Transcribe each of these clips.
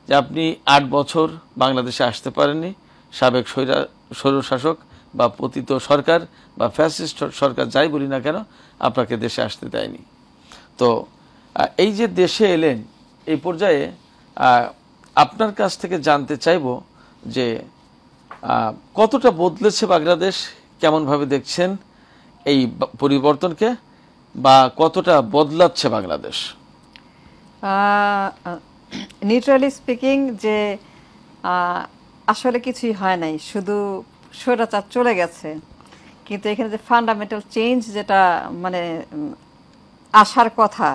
যে আপনি ৮ বছর বাংলাদেশে আসতে পারেননি, সাবেক স্বৈরশাসক বা পতিত সরকার বা ফ্যাসিস্ট সরকার যাই বলি না কেন আপনাকে দেশে আসতে দেয়নি। তো এই যে দেশে এলেন, এই পর্যায়ে আপনার কাছ থেকে জানতে চাইব যে কতটা বদলেছে বাংলাদেশ, কেমনভাবে দেখছেন এই পরিবর্তনকে, বা কতটা বদলাচ্ছে বাংলাদেশ? নিউট্রালি স্পিকিং, যে আসলে কিছুই হয় নাই, শুধু স্বৈরাচার চলে গেছে, কিন্তু এখানে যে ফান্ডামেন্টাল চেঞ্জ যেটা মানে আসার কথা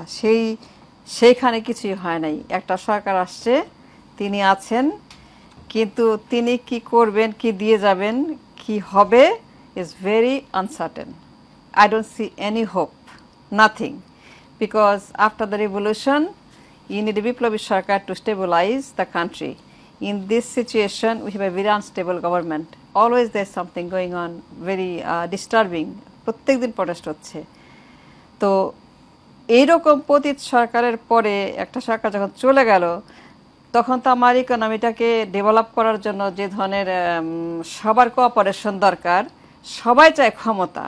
সেইখানে কিছুই হয় নাই। একটা সরকার আসছে, তিনি আছেন, কিন্তু তিনি কি করবেন, কি দিয়ে যাবেন, কি হবে is very uncertain. I don't see any hope, nothing, because after the revolution you need a Biplobi Sarkar to stabilize the country. In this situation we have a very unstable government, always there's something going on very disturbing, প্রত্যেক দিন protest হচ্ছে। তো এইরকম পতিত সরকারের পরে একটা সরকার যখন চলে গেল, তখন তো আমার ইকোনমিটাকে ডেভেলপ করার জন্য যে ধরনের সবার কোঅপারেশন দরকার, সবাই চায় ক্ষমতা।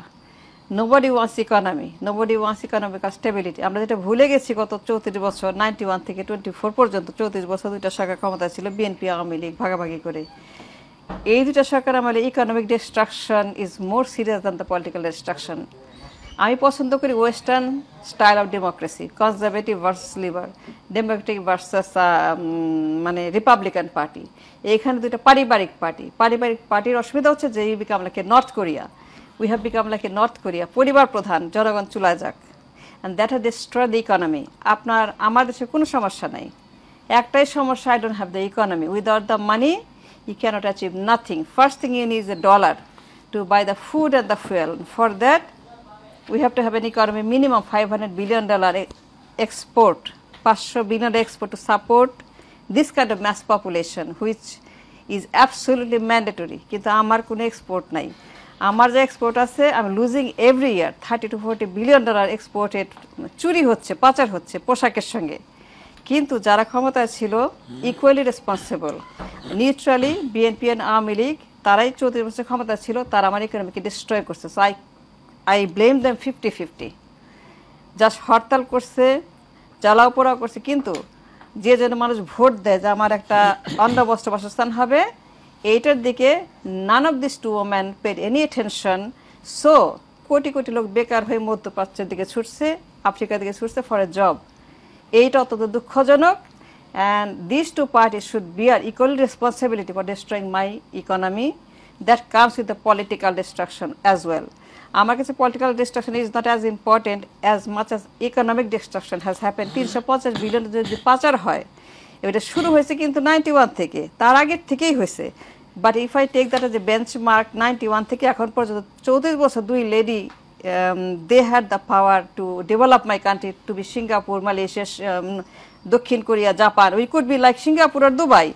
Nobody wants economy, nobody wants economical stability. আমরা যেটা ভুলে গেছি গত 34 বছর 91 থেকে 24 পর্যন্ত 34 বছর দুইটা সরকার ক্ষমতা ছিল, বিএনপি আওয়ামী লীগ ভাগাভাগি করে। এই দুইটা সরকার আমলে economic destruction is more serious than the political destruction. আমি পছন্দ করি western style of democracy, conservative versus liberal, democratic versus মানে রিপাবলিকান পার্টি। এইখানে দুইটা পারিবারিক পার্টির অসুবিধা হচ্ছে যে you become like a North Korea. We have become like a North Korea, পরিবার প্রধান, জনগণ চুলা যাক, and that has destroyed the economy. আপনার আমার দেশে কোনো সমস্যা নাই, একটাই সমস্যা, I don't have the economy. Without the money you cannot achieve nothing. First thing you need is a dollar to buy the food and the fuel. For that we have to have an economy minimum $500 billion export, 500 billion export to support this kind of mass population, which is absolutely mandatory. কিন্তু আমার কোনো export নাই। আমার যে export আছে, I am losing every year $30 to $40 billion exported, চুরি হচ্ছে, পাচার হচ্ছে পোশাকের সঙ্গে। কিন্তু যারা ক্ষমতায় ছিল equally responsible, neutrally BNP and Awami League, তারাই 34 বছর ক্ষমতা ছিল, তারা আমার ইকোনমিকে ডিস্ট্রয় করছে। So I blame them 50-50। জাস্ট হরতাল করছে, জ্বালাও পোড়াও করছে, কিন্তু যে যেন মানুষ ভোট দেয় যে আমার একটা অন্ন বস্ত্র বাসস্থান হবে, এইটার দিকে none of these two women paid any attention. So crore crore লোক বেকার হয়ে মধ্যপ্রাচ্যের দিকে ছুটছে, আফ্রিকার দিকে ছুটছে ফর এ জব। এইটা অত্যন্ত দুঃখজনক, and these two parties should bear equal responsibility for destroying my economy. That comes with the political destruction as well. আমার কাছে political destruction is not as important as much as economic destruction has happened. 350 billion যদি পাচার হয়, এটা শুরু হয়েছে কিন্তু 91 থেকে, তার আগের থেকেই হয়েছে। But if I take that as a benchmark, 91 থেকে এখন পর্যন্ত 34 বছর দুই lady, they had the power to develop my country to be Singapore, Malaysia, দক্ষিণ Korea, Japan. We could be like Singapore আর Dubai,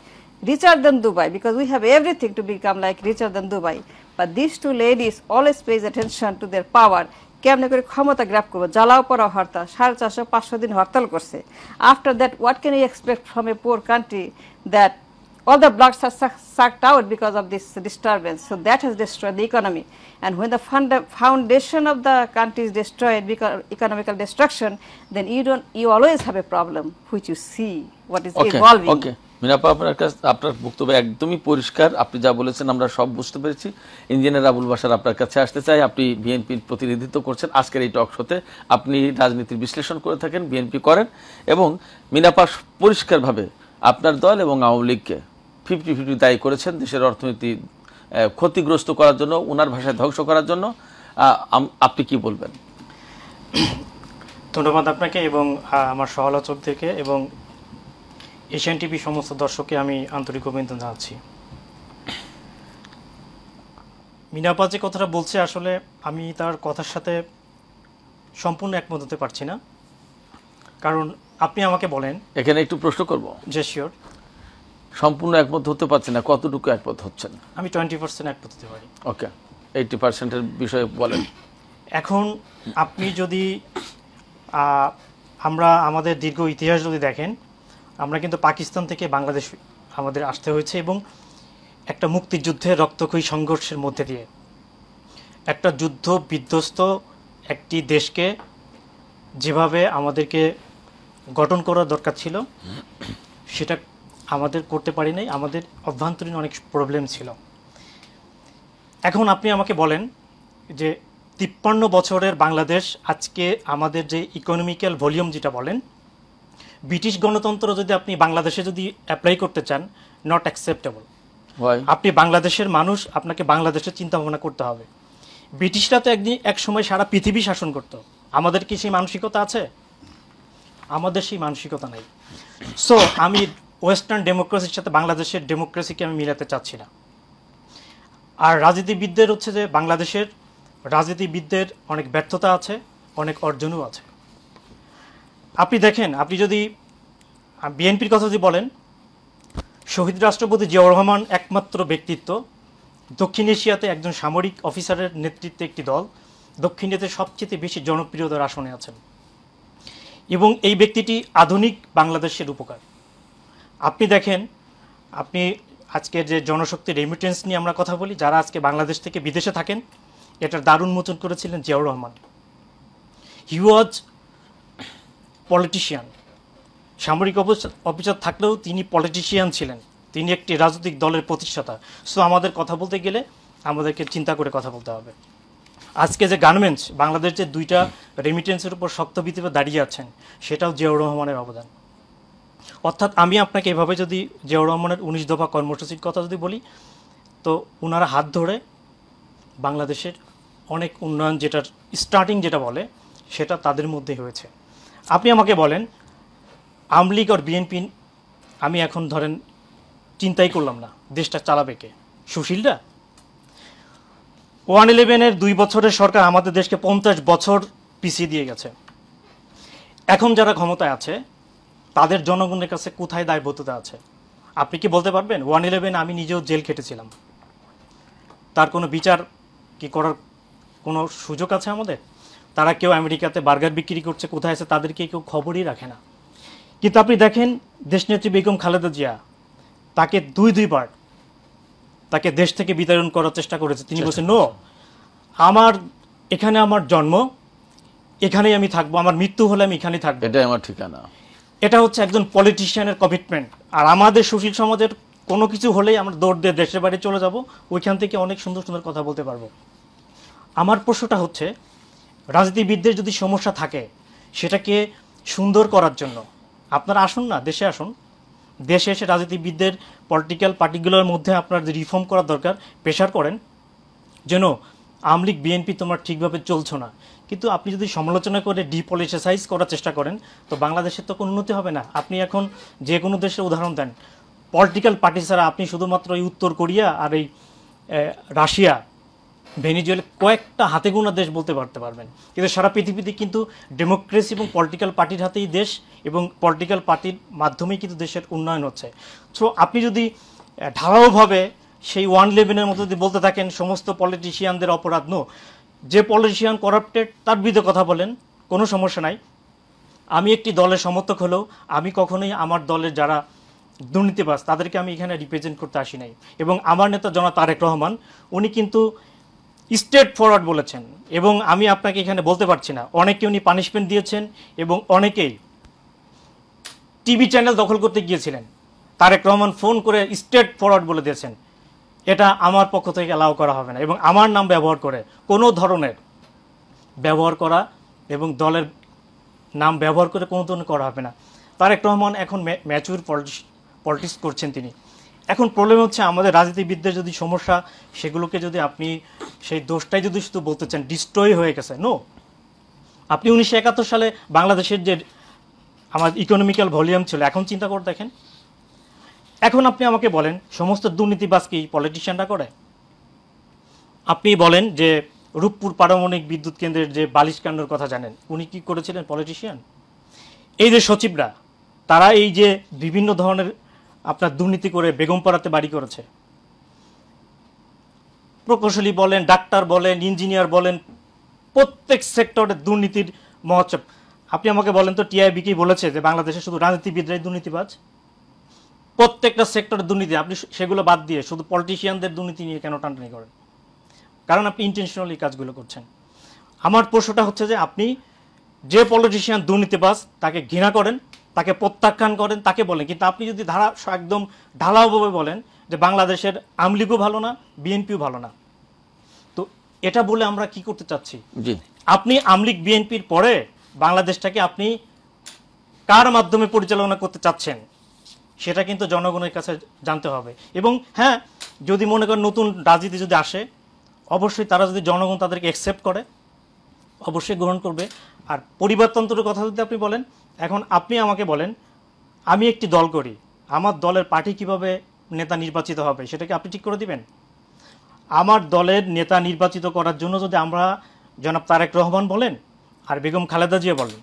richer than Dubai, because we have everything to become like richer than Dubai. But these two ladies always pays attention to their power. কেমনে করে ক্ষমতা grab করবো, জ্বালাও পড়া হরতাল, 450-500 দিন হরতাল করছে। After that what can you expect from a poor country that all the bloods are sucked out because of this disturbance? So that has destroyed the economy. And when the foundation of the country is destroyed because economical destruction, then you always have a problem which you see what is evolving. Okay. মিনাপা, আপনার বক্তব্য একদমই পরিষ্কার, আপনি যা বলেছেন আমরা সব বুঝতে পেরেছি। ইঞ্জিনিয়ার আবুল বাশার আপনার কাছে আসতে চাই। আপনি বিএনপির প্রতিনিধিত্ব করছেন আজকের এই টক শোতে, আপনি রাজনীতির বিশ্লেষণ করে থাকেন, বিএনপি করেন, এবং মিনাপা পরিষ্কারভাবে আপনার দল এবং আওয়ামী লীগকে 50-50 দায়ী করেছেন দেশের অর্থনীতি ক্ষতিগ্রস্ত করার জন্য, ওনার ভাষায় ধ্বংস করার জন্য। আপনি কি বলবেন? ধন্যবাদ আপনাকে এবং আমার সহালোচকদেরকে এবং এশিয়ান টিভি সমস্ত দর্শককে আমি আন্তরিক অভিনন্দন জানাচ্ছি। মিনাপা যে কথাটা বলছে, আসলে আমি তার কথার সাথে সম্পূর্ণ একমত হতে পারছি না। কারণ আপনি আমাকে বলেন, এখানে একটু প্রশ্ন করব। যে শিওর। সম্পূর্ণ একমত হতে পারছেন না, কতটুকু একমত হচ্ছেন? আমি 20% একমত হতে পারি। ওকে, 80%-এর বিষয়ে বলেন। এখন আপনি যদি আমরা আমাদের দীর্ঘ ইতিহাস যদি দেখেন, আমরা কিন্তু পাকিস্তান থেকে বাংলাদেশ আমাদের আসতে হয়েছে, এবং একটা মুক্তিযুদ্ধের রক্তক্ষয়ী সংঘর্ষের মধ্যে দিয়ে একটা যুদ্ধ বিধ্বস্ত একটি দেশকে যেভাবে আমাদেরকে গঠন করা দরকার ছিল সেটা আমাদের করতে পারি নাই। আমাদের অভ্যন্তরীণ অনেক প্রবলেম ছিল। এখন আপনি আমাকে বলেন যে 53 বছরের বাংলাদেশ আজকে আমাদের যে ইকোনমিক্যাল ভলিউম যেটা বলেন, ব্রিটিশ গণতন্ত্র যদি আপনি বাংলাদেশে যদি অ্যাপ্লাই করতে চান, নট অ্যাকসেপ্টেবল। আপনি বাংলাদেশের মানুষ, আপনাকে বাংলাদেশের চিন্তা ভাবনা করতে হবে। ব্রিটিশরা তো এক সময় সারা পৃথিবী শাসন করত। আমাদের কি সেই মানসিকতা আছে? আমাদের সেই মানসিকতা নেই। সো আমি ওয়েস্টার্ন ডেমোক্রেসির সাথে বাংলাদেশের ডেমোক্রেসিকে আমি মিলাতে চাচ্ছি না। আর রাজনীতিবিদদের হচ্ছে যে বাংলাদেশের রাজনীতিবিদদের অনেক ব্যর্থতা আছে, অনেক অর্জনও আছে। আপনি দেখেন, আপনি যদি বিএনপির কথা যদি বলেন, শহীদ রাষ্ট্রপতি জিয়াউর রহমান একমাত্র ব্যক্তিত্ব দক্ষিণ এশিয়াতে একজন সামরিক অফিসারের নেতৃত্বে একটি দল দক্ষিণ এশিয়াতে সবচেয়ে বেশি জনপ্রিয়তার আসনে আছেন, এবং এই ব্যক্তিটি আধুনিক বাংলাদেশের উপকার। আপনি দেখেন, আপনি আজকে যে জনশক্তির রেমিটেন্স নিয়ে আমরা কথা বলি, যারা আজকে বাংলাদেশ থেকে বিদেশে থাকেন, এটার দারুণ মোচন করেছিলেন জিয়াউর রহমান। হি ওয়াজ পলিটিশিয়ান, সামরিক অফিসার থাকলেও তিনি পলিটিশিয়ান ছিলেন, তিনি একটি রাজনৈতিক দলের প্রতিষ্ঠাতা। সো আমাদের কথা বলতে গেলে আমাদেরকে চিন্তা করে কথা বলতে হবে। আজকে যে গার্মেন্টস, বাংলাদেশ যে 2টা রেমিটেন্সের উপর শক্ত ভিত্তিতে দাঁড়িয়ে আছেন, সেটাও জিয়াউর রহমানের অবদান। অর্থাৎ আমি আপনাকে এভাবে যদি জিয়াউর রহমানের 19 দফা কর্মসূচির কথা যদি বলি, তো ওনারা হাত ধরে বাংলাদেশের অনেক উন্নয়ন, যেটার স্টার্টিং যেটা বলে, সেটা তাদের মধ্যে হয়েছে। আপনি আমাকে বলেন, আওয়ামী লীগ আর বিএনপি, আমি এখন ধরেন চিন্তাই করলাম না দেশটা চালাবে কে, সুশীলরা? 111-এর 2 বছরের সরকার আমাদের দেশকে 50 বছর পিছিয়ে দিয়ে গেছে। এখন যারা ক্ষমতায় আছে তাদের জনগণের কাছে কোথায় দায়বদ্ধতা আছে? আপনি কি বলতে পারবেন? 111 আমি নিজেও জেল খেটেছিলাম, তার কোনো বিচার কি করার কোনো সুযোগ আছে আমাদের? তারা কেউ আমেরিকাতে বার্গার বিক্রি করছে, কোথায় আছে তাদেরকে কেউ খবরই রাখে না। কিন্তু আপনি দেখেন, দেশনেত্রী বেগম খালেদা জিয়া, তাকে 2বার তাকে দেশ থেকে বিতাড়ন করার চেষ্টা করেছে। তিনি বলছেন, নো, এখানে আমার জন্ম, এখানেই আমি থাকবো, আমার মৃত্যু হলে আমি এখানেই থাকবো, এটাই আমার ঠিকানা। এটা হচ্ছে একজন পলিটিশিয়ানের কমিটমেন্ট। আর আমাদের সুশীল সমাজের কোনো কিছু হলেই আমরা দৌড় দিয়ে দেশের বাড়ি চলে যাব, ওইখান থেকে অনেক সুন্দর সুন্দর কথা বলতে পারবো। আমার প্রশ্নটা হচ্ছে, রাজনীতিবিদদের যদি সমস্যা থাকে সেটাকে সুন্দর করার জন্য আপনারা আসুন না, দেশে আসুন। দেশে এসে রাজনীতিবিদদের পলিটিক্যাল পার্টিগুলোর মধ্যে আপনার যে রিফর্ম করার দরকার, প্রেশার করেন যেন আওয়ামী লীগ বিএনপি তোমার ঠিকভাবে চলছো না। কিন্তু আপনি যদি সমালোচনা করে ডিপলিটিসাইজ করার চেষ্টা করেন, তো বাংলাদেশের তো কোনো উন্নতি হবে না। আপনি এখন যে কোনো দেশের উদাহরণ দেন, পলিটিক্যাল পার্টি ছাড়া আপনি শুধুমাত্র এই উত্তর কোরিয়া আর এই রাশিয়া, ভেনিজুয়েলা, কয়েকটা হাতে গোনা দেশ বলতে পারবেন। কিন্তু সারা পৃথিবীতে কিন্তু ডেমোক্রেসি এবং পলিটিক্যাল পার্টির হাতেই দেশ, এবং পলিটিক্যাল পার্টির মাধ্যমেই কিন্তু দেশের উন্নয়ন হচ্ছে। সো আপনি যদি ঢালাওভাবে সেই 111-এর মতো যদি বলতে থাকেন সমস্ত পলিটিশিয়ানদের অপরাধ, নো, যে পলিটিশিয়ান করাপ্টেড তার বিরুদ্ধে কথা বলেন, কোনো সমস্যা নাই। আমি একটি দলের সমর্থক হলেও আমি কখনোই আমার দলের যারা দুর্নীতিবাজ তাদেরকে আমি এখানে রিপ্রেজেন্ট করতে আসি নাই। এবং আমার নেতা জনাব তারেক রহমান, উনি কিন্তু স্ট্রেট ফরওয়ার্ড বলেছেন, এবং আমি আপনাকে এখানে বলতে পারছি না, অনেকে উনি পানিশমেন্ট দিয়েছেন, এবং অনেকেই টিভি চ্যানেল দখল করতে গিয়েছিলেন, তারেক রহমান ফোন করে স্ট্রেট ফরওয়ার্ড বলে দিয়েছেন। এটা আমার পক্ষ থেকে অ্যালাউ করা হবে না, এবং আমার নাম ব্যবহার করে কোনো ধরনের ব্যবহার করা এবং দলের নাম ব্যবহার করে কোনো ধরনের করা হবে না। তারেক রহমান এখন ম্যাচুর পলিটিক্স করছেন তিনি। এখন প্রবলেম হচ্ছে, আমাদের রাজনীতিবিদদের যদি সমস্যা, সেগুলোকে যদি আপনি সেই দোষটাই যদি শুধু বলতে চান ডিস্ট্রয় হয়ে গেছে, নো। আপনি 1971 সালে বাংলাদেশের যে আমার ইকোনমিক্যাল ভলিউম ছিল, এখন চিন্তা করে দেখেন। এখন আপনি আমাকে বলেন, সমস্ত দুর্নীতিবাজ কি পলিটিশিয়ানরা করে? আপনি বলেন যে রূপপুর পারমাণবিক বিদ্যুৎ কেন্দ্রের যে বালিশ কাণ্ডের কথা জানেন, উনি কি করেছিলেন? পলিটিশিয়ান। এই যে সচিবরা, তারা এই যে বিভিন্ন ধরনের আপনার দুর্নীতি করে বেগমপাড়াতে বাড়ি করেছে, প্রকৌশলী বলেন, ডাক্তার বলেন, ইঞ্জিনিয়ার বলেন, প্রত্যেক সেক্টরে দুর্নীতির মহোৎসব। আপনি আমাকে বলেন তো টিআইবি কি বলেছে যে বাংলাদেশে শুধু রাজনীতিবিদরাই দুর্নীতিবাজ? প্রত্যেকটা সেক্টরের দুর্নীতি, আপনি সেগুলো বাদ দিয়ে শুধু পলিটিশিয়ানদের দুর্নীতি নিয়ে কেন টানটানি করেন? কারণ আপনি ইন্টেনশনালি কাজগুলো করছেন। আমার প্রশ্নটা হচ্ছে যে আপনি যে পলিটিশিয়ান দুর্নীতিবাজ তাকে ঘৃণা করেন, তাকে প্রত্যাখ্যান করেন, তাকে বলেন, কিন্তু আপনি যদি একদম ঢালাওভাবে বলেন যে বাংলাদেশের আওয়ামী লীগও ভালো না, বিএনপিও ভালো না, তো এটা বলে আমরা কি করতে চাচ্ছি? জি, আপনি আওয়ামী লীগ বিএনপির পরে বাংলাদেশটাকে আপনি কার মাধ্যমে পরিচালনা করতে চাচ্ছেন সেটা কিন্তু জনগণের কাছে জানতে হবে। এবং হ্যাঁ, যদি মনে করেন নতুন রাজনীতি যদি আসে, অবশ্যই তারা যদি জনগণ তাদেরকে অ্যাকসেপ্ট করে অবশ্যই গ্রহণ করবে। আর পরিবারতন্ত্রের কথা যদি আপনি বলেন, এখন আপনি আমাকে বলেন আমি একটি দল করি, আমার দলের পার্টি কিভাবে নেতা নির্বাচিত হবে সেটাকে আপনি ঠিক করে দিবেন? আমার দলের নেতা নির্বাচিত করার জন্য যদি আমরা জনাব তারেক রহমান বলেন আর বেগম খালেদা জিয়া বলেন,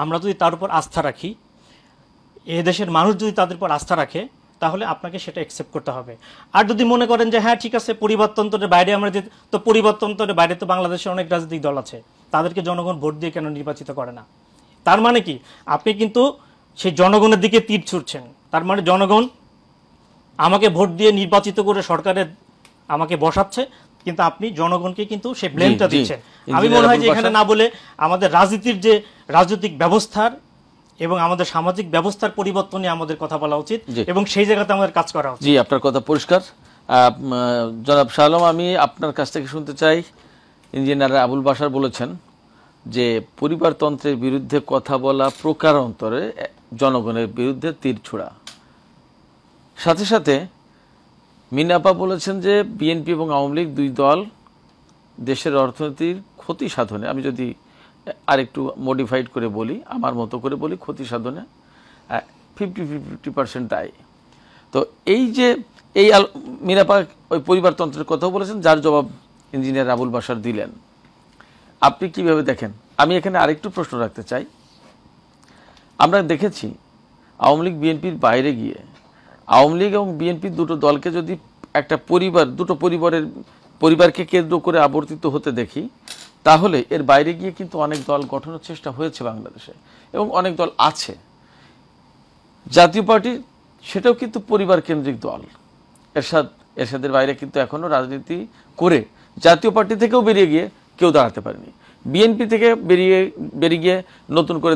আমরা যদি তার উপর আস্থা রাখি, এ দেশের মানুষ যদি তাদের উপর আস্থা রাখে, তাহলে আপনাকে সেটা অ্যাকসেপ্ট করতে হবে। আর যদি মনে করেন যে হ্যাঁ ঠিক আছে পরিবারতন্ত্রের বাইরে আমরা যে, তো পরিবারতন্ত্রের বাইরে তো বাংলাদেশে অনেক রাজনৈতিক দল আছে, তাদেরকে জনগণ ভোট দিয়ে কেন নির্বাচিত করে না? তার মানে কি আপনি কিন্তু সেই জনগণের দিকে তীর ছুড়ছেন। তার মানে জনগণ আমাকে ভোট দিয়ে নির্বাচিত করে সরকারের আমাকে বসাচ্ছে, কিন্তু আপনি জনগণকে কিন্তু সেই ব্লেমটা দিচ্ছেন। আমি মনে হয় যে এখানে না বলে আমাদের রাজনীতির যে রাজনৈতিক ব্যবস্থার এবং আমাদের সামাজিক ব্যবস্থার পরিবর্তনে আমাদের কথা বলা উচিত এবং সেই জায়গাতে আমাদের কাজ করা উচিত। জি, আপনার কথা পরিষ্কার। জনাব শাহ আলম, আমি আপনার কাছ থেকে শুনতে চাই, ইঞ্জিনিয়ার আবুল বাশার বলেছেন যে পরিবারতন্ত্রের বিরুদ্ধে কথা বলা প্রকারান্তরে জনগণের বিরুদ্ধে তীর ছোড়া। সাথে সাথে মিনাপা বলেছেন যে বিএনপি এবং আওয়ামী লীগ দুই দল দেশের অর্থনীতির ক্ষতি সাধনে, আমি যদি আরেকটু মডিফাইড করে বলি, আমার মতো করে বলি, ক্ষতি সাধনে 50% দায়ী। তো এই যে মিনাপা ওই পরিবারতন্ত্রের কথাও বলেছেন, যার জবাব ইঞ্জিনিয়ার আবুল বাশার দিলেন। আপনি কিভাবে দেখেন? আমি এখানে আরেকটু প্রশ্ন রাখতে চাই। আমরা দেখেছি আওয়ামী লীগ বিএনপির বাইরে গিয়ে, আওয়ামী লীগ এবং বিএনপি দুটো দলকে যদি একটা দুটো পরিবারকে কেন্দ্র করে আবর্তিত হতে দেখি, তাহলে এর বাইরে গিয়ে কিন্তু অনেক দল গঠনের চেষ্টা হয়েছে বাংলাদেশে এবং অনেক দল আছে। জাতীয় পার্টি সেটাও কিন্তু পরিবার কেন্দ্রিক দল। এরশাদের বাইরে কিন্তু এখনো রাজনীতি করে জাতীয় পার্টি থেকেও বেরিয়ে গিয়ে কেউ দাঁড়াতে পারেনি। বিএনপি থেকে বেরিয়ে গিয়ে নতুন করে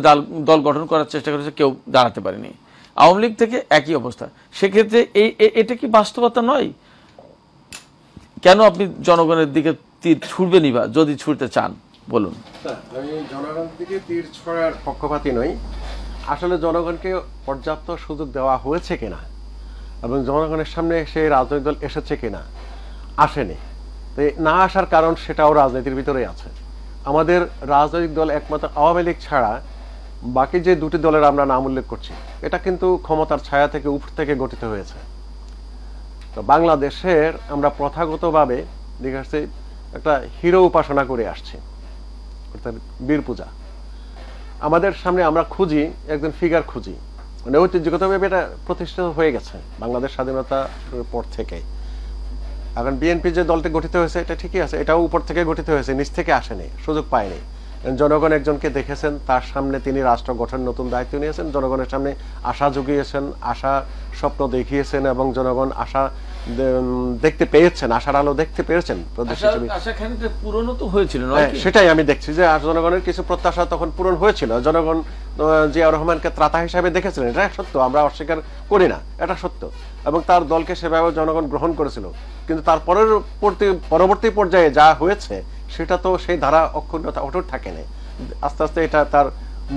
দল গঠন করার চেষ্টা করেছে, কেউ দাঁড়াতে পারেনি। আওয়ামী লীগ থেকে একই অবস্থা। সেক্ষেত্রে এটা কি বাস্তবতা নয়? কেন আপনি জনগণের দিকে তীর ছুড়বেনই বা, যদি ছুড়তে চান বলুন? আমি জনগণের দিকে তীর ছড়ার পক্ষপাতী নই। আসলে জনগণকে পর্যাপ্ত সুযোগ দেওয়া হয়েছে কিনা এবং জনগণের সামনে সেই রাজনৈতিক দল এসেছে কিনা, আসেনি। তো না আসার কারণ সেটাও রাজনীতির ভিতরেই আছে। আমাদের রাজনৈতিক দল একমাত্র আওয়ামী লীগ ছাড়া বাকি যে দুটি দলের আমরা নাম উল্লেখ করছি, এটা কিন্তু ক্ষমতার ছায়া থেকে উপর থেকে গঠিত হয়েছে। তো বাংলাদেশের আমরা প্রথাগতভাবে দেখে একটা হিরো উপাসনা করে আসছি, অর্থাৎ বীর পূজা। আমাদের সামনে আমরা খুঁজি একজন ফিগার খুঁজি, মানে ঐতিহ্যগতভাবে এটা প্রতিষ্ঠিত হয়ে গেছে বাংলাদেশ স্বাধীনতার পর থেকে। এখন বিএনপি যে দলটি গঠিত হয়েছে এটা ঠিকই আছে, এটাও উপর থেকে গঠিত হয়েছে, নিচ থেকে আসেনি, সুযোগ পায়নি। জনগণ একজনকে দেখেছেন, তার সামনে তিনি রাষ্ট্র গঠন নতুন দায়িত্ব নিয়েছেন, জনগণের সামনে আশা জুগিয়েছেন, আশা স্বপ্ন দেখিয়েছেন এবং জনগণ আশা দেখতে পেয়েছেন, আশার আলো দেখতে পেয়েছেন। পুরনো তো হয়েছিল, সেটাই আমি দেখছি যে জনগণের কিছু প্রত্যাশা তখন পূরণ হয়েছিল। জনগণ জিয়াউর রহমানকে ত্রাতা হিসাবে দেখেছিলেন, এটা সত্য, আমরা অস্বীকার করি না, এটা সত্য। এবং তার দলকে সেভাবে জনগণ গ্রহণ করেছিল। কিন্তু তার পরবর্তী পর্যায়ে যা হয়েছে সেটা তো সেই ধারা অক্ষুণ্ণতা অটুট থাকেনি। আস্তে আস্তে এটা তার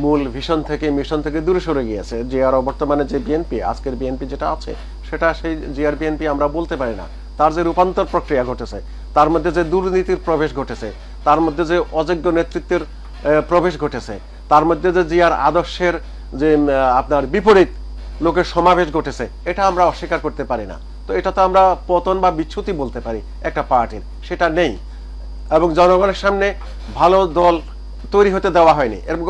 মূল ভিশন থেকে মিশন থেকে দূরে সরে গিয়েছে। জিয়ার বর্তমানে যে বিএনপি, আজকের বিএনপি যেটা আছে, সেটা সেই জিয়ার বিএনপি আমরা বলতে পারি না। তার যে রূপান্তর প্রক্রিয়া ঘটেছে, তার মধ্যে যে দুর্নীতির প্রবেশ ঘটেছে, তার মধ্যে যে অযোগ্য নেতৃত্বের প্রবেশ ঘটেছে, তার মধ্যে যে জিয়ার আদর্শের যে আপনার বিপরীত লোকের সমাবেশ ঘটেছে, এটা আমরা অস্বীকার করতে পারি না। তো এটা তো আমরা পতন বা বিচ্যুতি বলতে পারি একটা পার্টির, সেটা নেই। এবং জনগণের সামনে ভালো দল তৈরি হতে দেওয়া হয়নি। এবং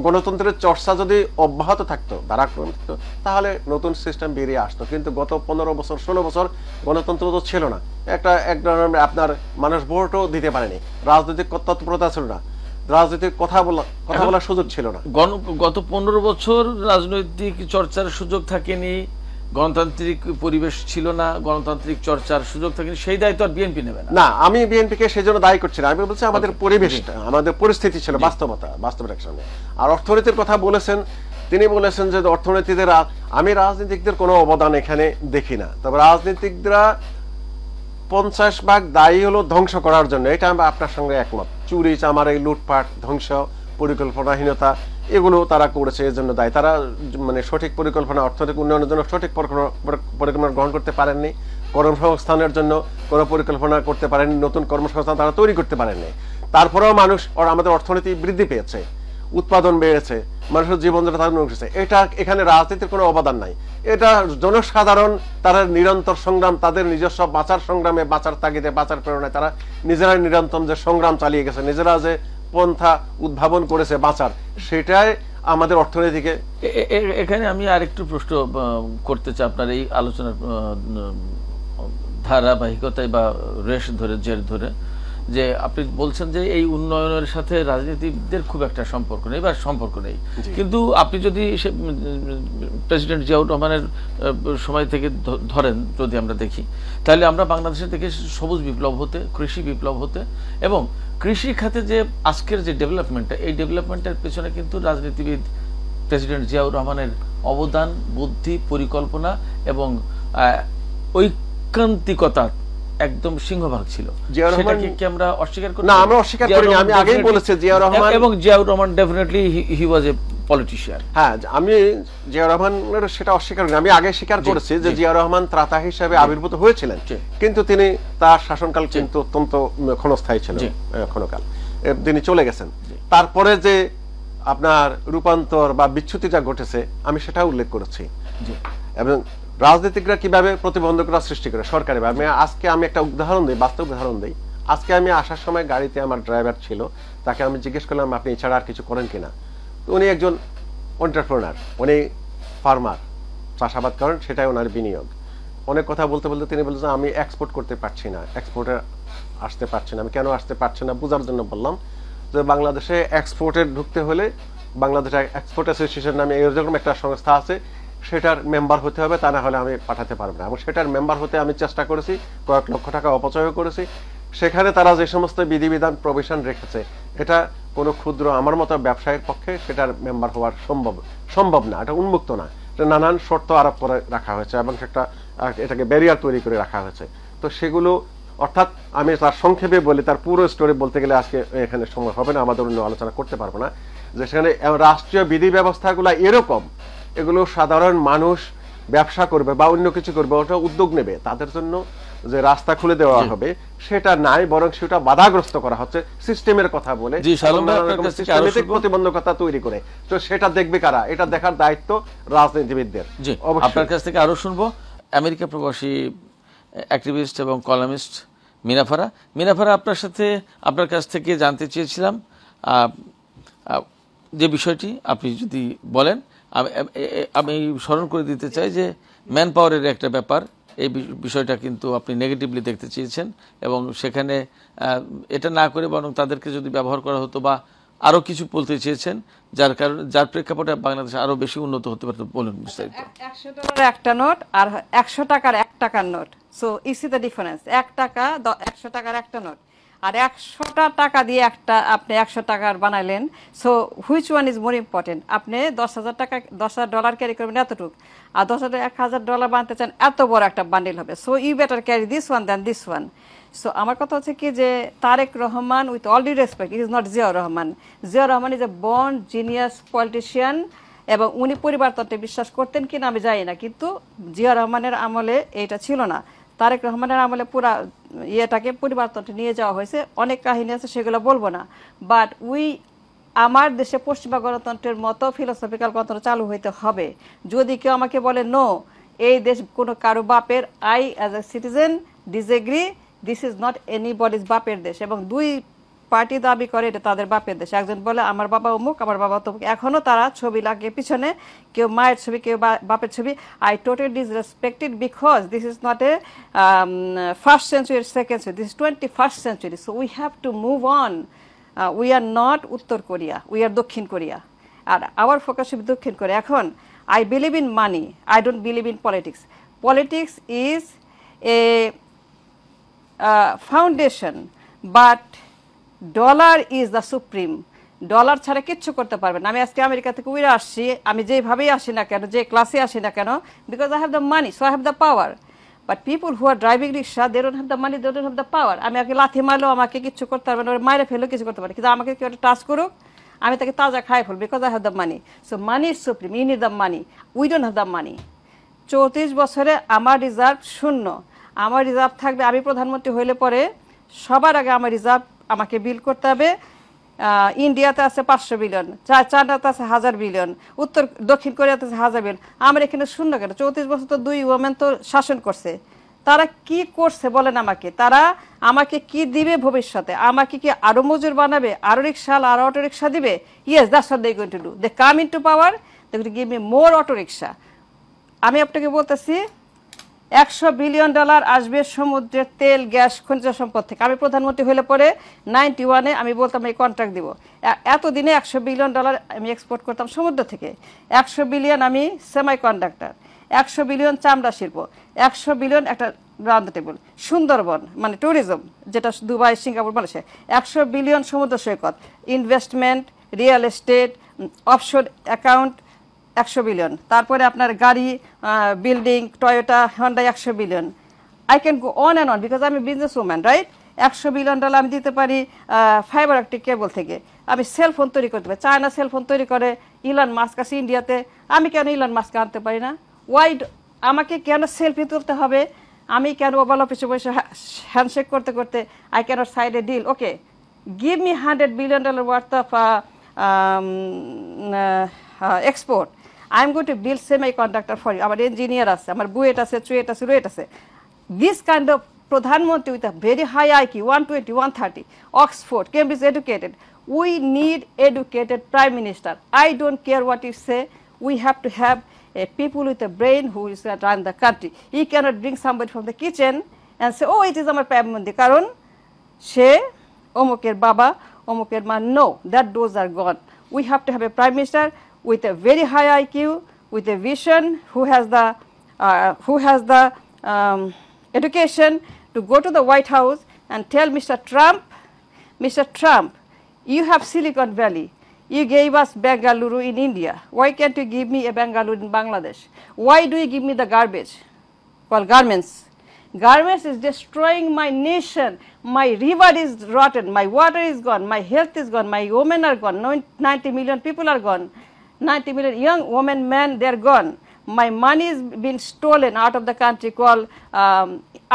গণতন্ত্রের চর্চা যদি অব্যাহত থাকতো, ধারাক্রম থাকতো, তাহলে নতুন সিস্টেম বেরিয়ে আসতো। কিন্তু গত 15 বছর 16 বছর গণতন্ত্র তো ছিল না। একটা আপনার মানুষ ভোটও দিতে পারেনি, রাজনৈতিক তৎপরতা ছিল না। রাজনৈতিক কথা বলার সুযোগ ছিল না। গত 15 বছর রাজনৈতিক চর্চার সুযোগ থাকেনি, গণতান্ত্রিক পরিবেশ ছিল না, গণতান্ত্রিক চর্চার সুযোগ থাকেনি, সেই দায়িত্ব আর বিএনপি নেবে না। না, আমি বিএনপিকে সেই জন্য দায়ী করছি না, আমি বলছি আমাদের পরিবেশটা, আমাদের পরিস্থিতি ছিল, বাস্তবতার সামনে। আর অর্থনীতির কথা বলেছেন, তিনি বলেছেন যে অর্থনীতিদের, আমি রাজনীতিকদের কোনো অবদান এখানে দেখি না, তবে রাজনীতিকরা 50% দায়ী হলো ধ্বংস করার জন্য, এটা আমি আপনার সঙ্গে একমত। চুরি চামারি, লুটপাট, ধ্বংস, পরিকল্পনাহীনতা, এগুলো তারা করেছে, এর জন্য দায়ী তারা। মানে সঠিক পরিকল্পনা, অর্থনৈতিক উন্নয়নের জন্য সঠিক পরিকল্পনা গ্রহণ করতে পারেননি, কর্মসংস্থানের জন্য কোনো পরিকল্পনা করতে পারেননি, নতুন কর্মসংস্থান তারা তৈরি করতে পারেননি। তারপরেও মানুষ, আমাদের অর্থনীতি বৃদ্ধি পেয়েছে, উৎপাদন বেড়েছে, মানুষের জীবনযাত্রা উঠেছে, এটা এখানে রাজনীতির কোনো অবদান নাই। এটা জনসাধারণ, তারা নিরন্তর সংগ্রাম, তাদের নিজস্ব বাঁচার সংগ্রামে, বাঁচার তাগিদে, বাঁচার প্রেরণায় তারা নিজেরাই নিরন্তর যে সংগ্রাম চালিয়ে গেছে, নিজেরা যে পন্থা উদ্ভাবন করেছে বাঁচার, সেটাই আমাদের অর্থনীতিকে। এখানে আমি আরেকটু প্রশ্ন করতে চাই আপনার এই আলোচনার ধারাবাহিকতায় বা রেশ ধরে, জের ধরে, যে আপনি বলছেন যে এই উন্নয়নের সাথে রাজনীতিদের খুব একটা সম্পর্ক নেই বা সম্পর্ক নেই, কিন্তু আপনি যদি প্রেসিডেন্ট জিয়াউর রহমানের সময় থেকে ধরেন, যদি আমরা দেখি, তাহলে আমরা বাংলাদেশের থেকে সবুজ বিপ্লব হতে, কৃষি বিপ্লব হতে, এবং কৃষি খাতে যে আজকের যে ডেভেলপমেন্টটা, এই ডেভেলপমেন্টের পেছনে কিন্তু রাজনীতিবিদ প্রেসিডেন্ট জিয়াউর রহমানের অবদান, বুদ্ধি, পরিকল্পনা এবং ঐকান্তিকতা একদম সিংহভাগ ছিল। সেটাকে কি আমরা অস্বীকার করি? না, আমরা অস্বীকার করি না। আমি আগেই বলেছি জিয়াউর রহমান, এবং জিয়াউর রহমান ডেফিনেটলি হি ওয়াজ এ পলিটিশিয়ান। হ্যাঁ, আমি জিয়াউর রহমানের সেটা অস্বীকার করি, আমি আগে স্বীকার করেছি যে জিয়াউর রহমান ত্রাতা হিসেবে আবির্ভূত হয়েছিলেন, কিন্তু তিনি, তার শাসনকাল কিন্তু অত্যন্ত ক্ষণস্থায়ী ছিল, ক্ষণকাল, তিনি চলে গেছেন। তারপরে যে আপনার রূপান্তর বা বিচ্যুতিটা ঘটেছে, আমি সেটা উল্লেখ করেছি। এবং রাজনীতিকরা কিভাবে প্রতিবন্ধকতা সৃষ্টি করে সরকারি। আজকে আমি একটা উদাহরণ দিই, বাস্তব উদাহরণ দিই। আজকে আমি আসার সময় গাড়িতে আমার ড্রাইভার ছিল, তাকে আমি জিজ্ঞেস করলাম আপনি এছাড়া আর কিছু করেন কিনা। তো উনি একজন এন্টারপ্রেনার, উনি ফার্মার, চাষাবাদ করেন, সেটাই ওনার বিনিয়োগ। অনেক কথা বলতে বলতে তিনি বলছেন আমি এক্সপোর্ট করতে পারছি না, এক্সপোর্টে আসতে পারছি না। আমি কেন আসতে পারছি না বোঝার জন্য বললাম যে বাংলাদেশে এক্সপোর্টে ঢুকতে হলে বাংলাদেশ এক্সপোর্ট অ্যাসোসিয়েশন নামে এরকম একটা সংস্থা আছে, সেটার মেম্বার হতে হবে, তা না হলে আমি পাঠাতে পারবো না। এবং সেটার মেম্বার হতে আমি চেষ্টা করেছি, কয়েক লক্ষ টাকা অপচয় করেছি। সেখানে তারা যে সমস্ত বিধিবিধান প্রভিশন রেখেছে, এটা কোনো ক্ষুদ্র আমার মতো ব্যবসায়ীর পক্ষে সেটার মেম্বার হওয়ার সম্ভব না, এটা উন্মুক্ত না, এটা নানান শর্ত আরোপ করে রাখা হয়েছে এবং এটাকে ব্যারিয়ার তৈরি করে রাখা হয়েছে। তো সেগুলো, অর্থাৎ আমি তার সংক্ষেপে বলি, তার পুরো স্টোরি বলতে গেলে আজকে এখানে সময় হবে না, আমাদের অন্য আলোচনা করতে পারবো না, যে সেখানে রাষ্ট্রীয় বিধি ব্যবস্থাগুলো এরকম, এগুলো সাধারণ মানুষ ব্যবসা করবে বা অন্য কিছু করবে, ওটা উদ্যোগ নেবে, তাদের জন্য যে রাস্তা খুলে দেওয়া হবে সেটা নাই, বরং সেটা বাধাগ্রস্ত করা হচ্ছে সিস্টেমের কথা বলে, প্রতিবন্ধকতা তৈরি করে। তো সেটা দেখবে কারা? এটা দেখার দায়িত্ব রাজনীতিবিদদের। আপনার কাছ থেকে আরো শুনবো আমেরিকা প্রবাসী অ্যাক্টিভিস্ট এবং কলামিস্ট মিনাফারা, আপনার কাছ থেকে জানতে চেয়েছিলাম যে বিষয়টি আপনি যদি বলেন। আমি স্মরণ করে দিতে চাই যে ম্যান পাওয়ারের একটা ব্যাপার, এই বিষয়টা কিন্তু আপনি নেগেটিভলি দেখতে চেয়েছেন, এবং সেখানে এটা না করে বরং তাদেরকে যদি ব্যবহার করা হতো বা আরো কিছু বলতে চেয়েছেন, যার প্রেক্ষাপটে বাংলাদেশ আরো বেশি উন্নত হতে পারত। বলুন বিস্তারিত। $100 একটা নোট আর 100 টাকার 1 টাকার note, so EC the difference. 1 টাকা 100 টাকার একটা নোট, আর 100টা টাকা দিয়ে একটা আপনি 100 টাকার বানাইলেন। So which one is more important? আপনি $10,000 ক্যারি করবেন এতটুকু, আর $1,000 বানাতে চান এত বড় একটা বান্ডিল হবে। So you better carry this one than this one. So আমার কথা হচ্ছে কি যে Tarique Rahman, with all due respect, it is not Ziaur Rahman. Ziaur Rahman is a born genius politician, এবং উনি পরিবারতন্ত্রে বিশ্বাস করতেন কিনা আমি জানি না, কিন্তু জিয়াউর রহমানের আমলে এইটা ছিল না। তারেক রহমানের আমলে পুরা ইয়েটাকে পরিবারতন্ত্রে নিয়ে যাওয়া হয়েছে। অনেক কাহিনী আছে, সেগুলো বলবো না। বাট আমার দেশে পশ্চিমা গণতন্ত্রের মতো ফিলোসফিক্যাল গণতন্ত্র চালু হইতে হবে। যদি কেউ আমাকে বলে নো, এই দেশ কোনো কারো বাপের, I as a citizen disagree, this is not anybody's বাপের দেশ। এবং দুই পার্টি দাবি করে এটা তাদের বাপের দেশ। একজন বলে আমার বাবা অমুক, আমার বাবা তমুক, এখনো তারা ছবি লাগিয়ে পিছনে, কেউ মায়ের ছবি, কেউ বাপের ছবি। I totally disrespected because this is not a first century, second century, this is 21st century. So we have to move on. We are not উত্তর কোরিয়া, উই আর দক্ষিণ কোরিয়া, আর আওয়ার ফোকাস শুড দক্ষিণ Korea. এখন I believe in money, I don't believe in politics. Politics is a foundation, but dollar is the supreme. Dollar ছাড়া কিচ্ছু করতে পারবে না। আমি আজকে আমেরিকা থেকে উড়ে আসছি, আমি যেভাবেই আসি না কেন, যে ক্লাসে আসি না কেন, because I have the money, so I have the power. But people who are driving rickshaw, they don't have the money, they don't have the power. আমি আগে লাথি মারলেও আমাকে কিচ্ছু করতে পারবে না, ওর মায়ের ফেলেও কিছু করতে পারে, কিন্তু আমাকে কেউ একটা টাচ করুক আমি তাকে তাজা খাই ফেলব, because I have the money. So money is supreme, you need the money, we don't have the money. 34 বছরে আমার রিজার্ভ শূন্য। আমার রিজার্ভ থাকবে, আমি প্রধানমন্ত্রী হইলে পরে সবার আগে আমার রিজার্ভ আমাকে বিল করতে হবে। ইন্ডিয়াতে আছে 500 বিলিয়ন, চায়নাতে আছে 1000 বিলিয়ন, দক্ষিণ কোরিয়াতে আছে 1000 বিলিয়ন। আমার এখানে শূন্য কেন? 34 বছর তো 2 ওমেন তো শাসন করছে। তারা কি করছে বলেন আমাকে? তারা আমাকে কি দিবে ভবিষ্যতে? আমাকে কি আরো মজুর বানাবে, আরো রিক্সা, আরো অটো রিক্সা দিবে? Yes, that's what they going to do. They come into power, they going to give me more auto rickshaw. আমি আপনাকে বলতেছি $100 বিলিয়ন আসবে সমুদ্রের তেল, গ্যাস, খনিজ সম্পদ থেকে। আমি প্রধানমন্ত্রী হলে পরে 91-এ আমি বলতাম এই কন্ট্রাক্ট দিব। এতদিনে $100 বিলিয়ন আমি এক্সপোর্ট করতাম সমুদ্র থেকে। 100 বিলিয়ন আমি সেমি কন্ডাক্টর, 100 বিলিয়ন চামড়া শিল্প, 100 বিলিয়ন একটা রাউন্ড টেবিল, সুন্দরবন মানে ট্যুরিজম, যেটা দুবাই, সিঙ্গাপুর, মালয়েশিয়া, 100 বিলিয়ন সমুদ্র সৈকত, investment, real estate, offshore account 100 billion, তারপরে আপনার গাড়ি, building, Toyota, Hyundai 100 billion. I can go on and on, because আমি বিজনেস ওম্যান, রাইট? $100 বিলিয়ন আমি দিতে পারি ফাইবার অপটিক কেবল থেকে। আমি সেলফোন তৈরি করতে পারি, চায়না সেলফোন তৈরি করে, ইলন মাস্ক আছে ইন্ডিয়াতে, আমি কেন ইলন মাস্ককে আনতে পারি না? ওয়াইড আমাকে কেন সেলফি তুলতে হবে? আমি কেন ওভাল অফিসে বসে হ্যান্ডশেক করতে করতে I cannot side a deal? Okay, give me $100 billion worth of export. I'm going to build semiconductor for you. Our engineer আছে, আমার বুয়েট আছে, চুয়েট আছে, রুয়েট আছে। This kind of প্রধানমন্ত্রী with a very high IQ, 120, 130, Oxford, Cambridge educated. We need educated prime minister. I don't care what you say. We have to have a people with a brain who is going to run the country. You cannot bring somebody from the kitchen and say, oh, it is আমার prime minister. কারণ সে অমুকের বাবা, অমুকের মা। No, that those are gone. We have to have a prime minister with a very high IQ, with a vision, who has the education to go to the White House and tell Mr. Trump, you have Silicon Valley, you gave us Bengaluru in India, why can't you give me a Bengaluru in Bangladesh? Why do you give me the garbage called garments? Garments is destroying my nation. My river is rotten, my water is gone, my health is gone, my women are gone, 90 million people are gone, 90 million young women, men, they're gone. My money is being stolen out of the country, called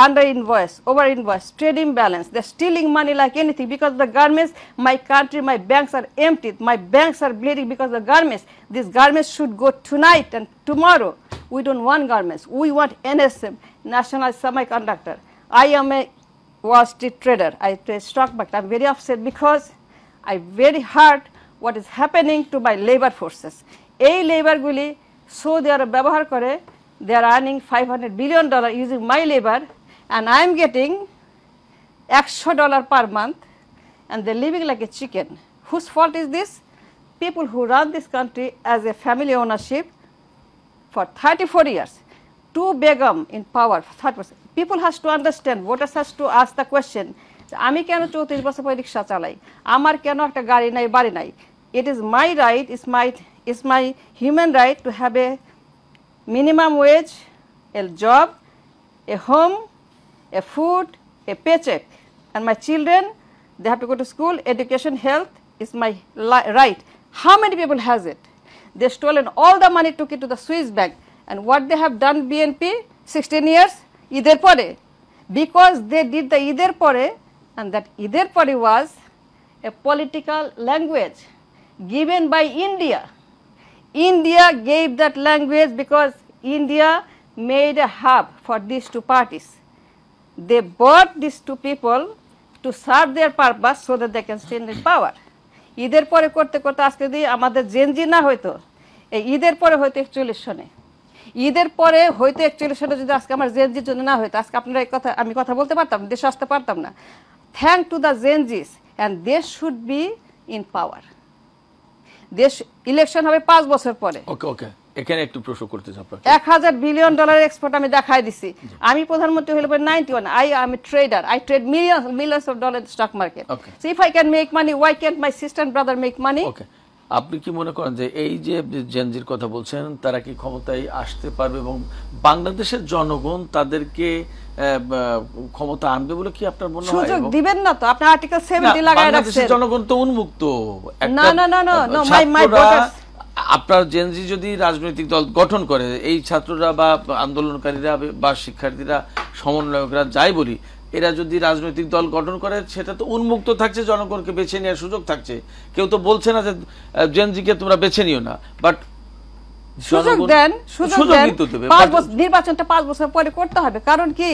under invoice, over invoice, trade imbalance. They're stealing money like anything because of the garments. My country, my banks are empty. My banks are bleeding because of the garments. These garments should go tonight and tomorrow. We don't want garments. We want NSM, National Semiconductor. I am a Wall Street trader. I trade stock market. I'm very upset because I very hurt what is happening to my labor forces. এই লেবারগুলি Saudi আরব ব্যবহার করে, they are earning $500 billion using my labor, and I am getting $100 per month, and they're living like a chicken. Whose fault is this? People who run this country as a family ownership for 34 years. Two Begum in power, 30%. People has to understand, voters has to ask the question, আমি কেন 34 বছর পরে রিক্সা চালাই, আমার কেন একটা গাড়ি নাই, বাড়ি নাই? It is my right, it's my human right to have a minimum wage, a job, a home, a food, a paycheck, and my children, they have to go to school, education, health is my right. How many people has it? They stolen all the money, took it to the Swiss bank, and what they have done, BNP, 16 years, either pore, because they did the either pore, and that either pore was a political language given by India. India gave that language because India made a hub for these two parties. They bought these two people to serve their purpose so that they can stay in power. ঈদের পরে করতে করতে আজকে যদি আমাদের Gen Z না হইতো, এই ঈদের পরে হয়তো 41 সনে, ঈদের পরে হয়তো 41 সনে যদি আজকে আমার জেনজির জন্য না হইতো, আজকে আপনারা এই কথা আমি কথা বলতে পারতাম, দেশে আসতে পারতাম না। থ্যাংক টু দ্য জেনজিস, অ্যান্ড দেশ শুড বি ইন পাওয়ার। দেশ ইলেকশন হবে 5 বছর পরে। ওকে ওকে, এখানে একটু প্রশ্ন করতে চাই আপনাকে। $1,000 বিলিয়ন এক্সপোর্ট আমি দেখাই দিছি। আমি প্রধানমন্ত্রী হলে 91, I M A tedder, I trade millions of dollars in stock market. Okay. So if I can make money, why can't my sister and brother make money? ওকে, আপনি কি মনে করেন যে এই যে জেনজির কথা বলছেন তারা কি ক্ষমতায় আসতে পারবে এবং বাংলাদেশের জনগণ তাদেরকে ক্ষমতা আনবে বলে কি আপনার মনে হয়? সুযোগ দিবেন না তো, আপনি আর্টিকেল 70 লাগায় রাখছেন। বাংলাদেশের জনগণ তো উন্মুক্ত। না না না না, my voters, আপনার জেনজি যদি রাজনৈতিক দল গঠন করে, এই ছাত্ররা বা আন্দোলনকারীরা বা শিক্ষার্থীরা, সমন্বয়করা যাই বলি, এরা যদি রাজনৈতিক দল গঠন করে সেটা তো উন্মুক্ত থাকছে, জনগণকে বেছে নেওয়ার সুযোগ থাকছে। কেউ তো বলছে না যে জেনজিকে তোমরা বেছে নিও না, বাট সুযোগ দেন, সুযোগ দেন। কিন্তু দেবে। নির্বাচনটা 5 বছর পরে করতে হবে, কারণ কি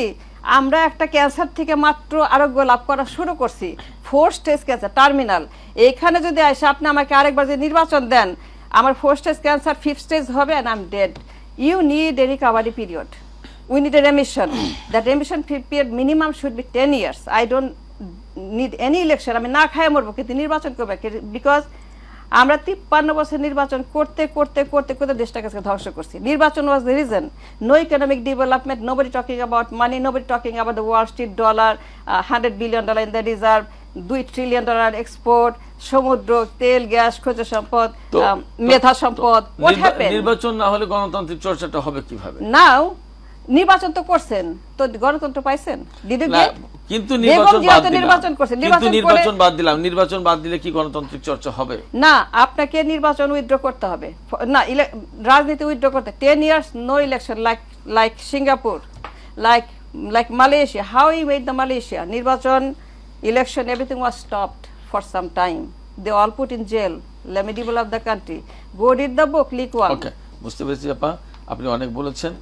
আমরা একটা ক্যান্সার থেকে মাত্র আরোগ্য লাভ করা শুরু করছি, 4 স্টেজ ক্যান্সার টার্মিনাল। এইখানে যদি আসে আপনি আমাকে আরেকবার যে নির্বাচন দেন, আমার 4 স্টেজ ক্যান্সার 5th স্টেজ হবে and I'm dead. You need a recovery period. We need a remission. That remission period minimum should be 10 years. I don't need any election. আমি না খায় মরবো কিন্তু নির্বাচন করবো, বিকজ আমরা 53 বছর নির্বাচন করতে করতে করতে করতে দেশটাকে ধ্বংস করছি। নির্বাচন was the reason. No economic development, nobody talking about money, nobody talking about the Wall Street dollar, $100 billion in the reserve, $2 trillion export, সমুদ্র, তেল, গ্যাস, খনিজ সম্পদ, মেধা সম্পদ। What happened? নির্বাচন না হলে গণতান্ত্রিক চর্চাটা হবে কিভাবে? নাও নির্বাচন তো করছেন, তো গণতন্ত্র পাইছেন? কিন্তু নির্বাচন করছেন, নির্বাচন বাদ দিলাম, নির্বাচন বাদ দিলে কি গণতান্ত্রিক চর্চা হবে? না, আপনাকে নির্বাচন উইথড্র করতে হবে না, রাজনীতি উইথড্র করতে 10 years no election, like Singapore, like Malaysia. How he made the Malaysia নির্বাচন, election, everything was stopped for some time. They all put in jail. Let me develop the country. Go read the book, Lee Kuan. ওকে, বুঝতে পেরেছি আপা, আপনি অনেক বলেছেন।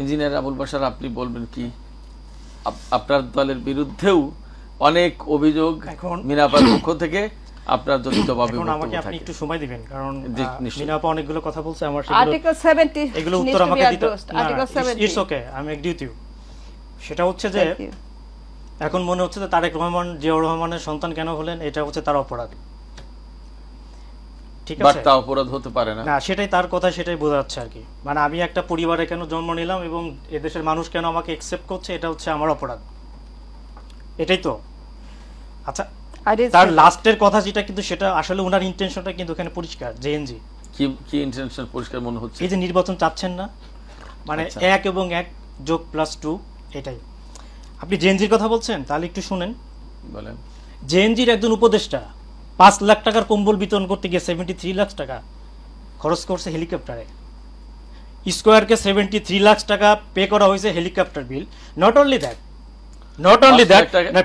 Engineer Abul Bashar, আপনি বলবেন কি? আপনার দলের বিরুদ্ধেও অনেক অভিযোগ মিনাপার পক্ষ থেকে, আপনার যদি জবাবে আমাকে আপনি একটু সময় দিবেন, কারণ মিনাপা অনেকগুলো কথা বলছে, আমার আর্টিকেল 70 এগুলো উত্তর আমাকে দিতে। আর্টিকেল 70 ইটস ওকে, আমি এগ্রি উইথ ইউ। সেটা হচ্ছে যে এখন মনে হচ্ছে যে তারেক রহমান জিয়াউর রহমানের সন্তান কেন হলেন, এটা হচ্ছে তার অপরাধ। ঠিক আছে, তা অপরাধ হতে পারে না, সেটাই তার কথা, সেটাই বোঝা যাচ্ছে আর কি। মানে আমি একটা পরিবারে কেন জন্ম নিলাম এবং এদেশের মানুষ কেন আমাকে অ্যাকসেপ্ট করছে, এটা হচ্ছে আমার অপরাধ, এটাই তো। আচ্ছা, তার লাস্টের কথা যেটা, কিন্তু সেটা আসলে ওনার ইন্টেনশনটা কিন্তু এখানে পরিষ্কার। জেএনজি কি ইন্টেনশন পরিষ্কার মনে হচ্ছে? এই যে নির্বাচন চাচ্ছেন না, মানে 1 এবং 1 যোগ +2, এটাই। আপনি জেএনজির কথা বলছেন, তাহলে একটু শুনেন। বলেন। জেএনজির একজন উপদেষ্টা 5 লাখ টাকার কম্বল বিতরণ করতে গিয়ে 73 লাখ টাকা খরচ করছে হেলিকপ্টারে। স্কোয়ারকে 73 লাখ টাকা পে করা হয়েছে helicopter bill. Not only that,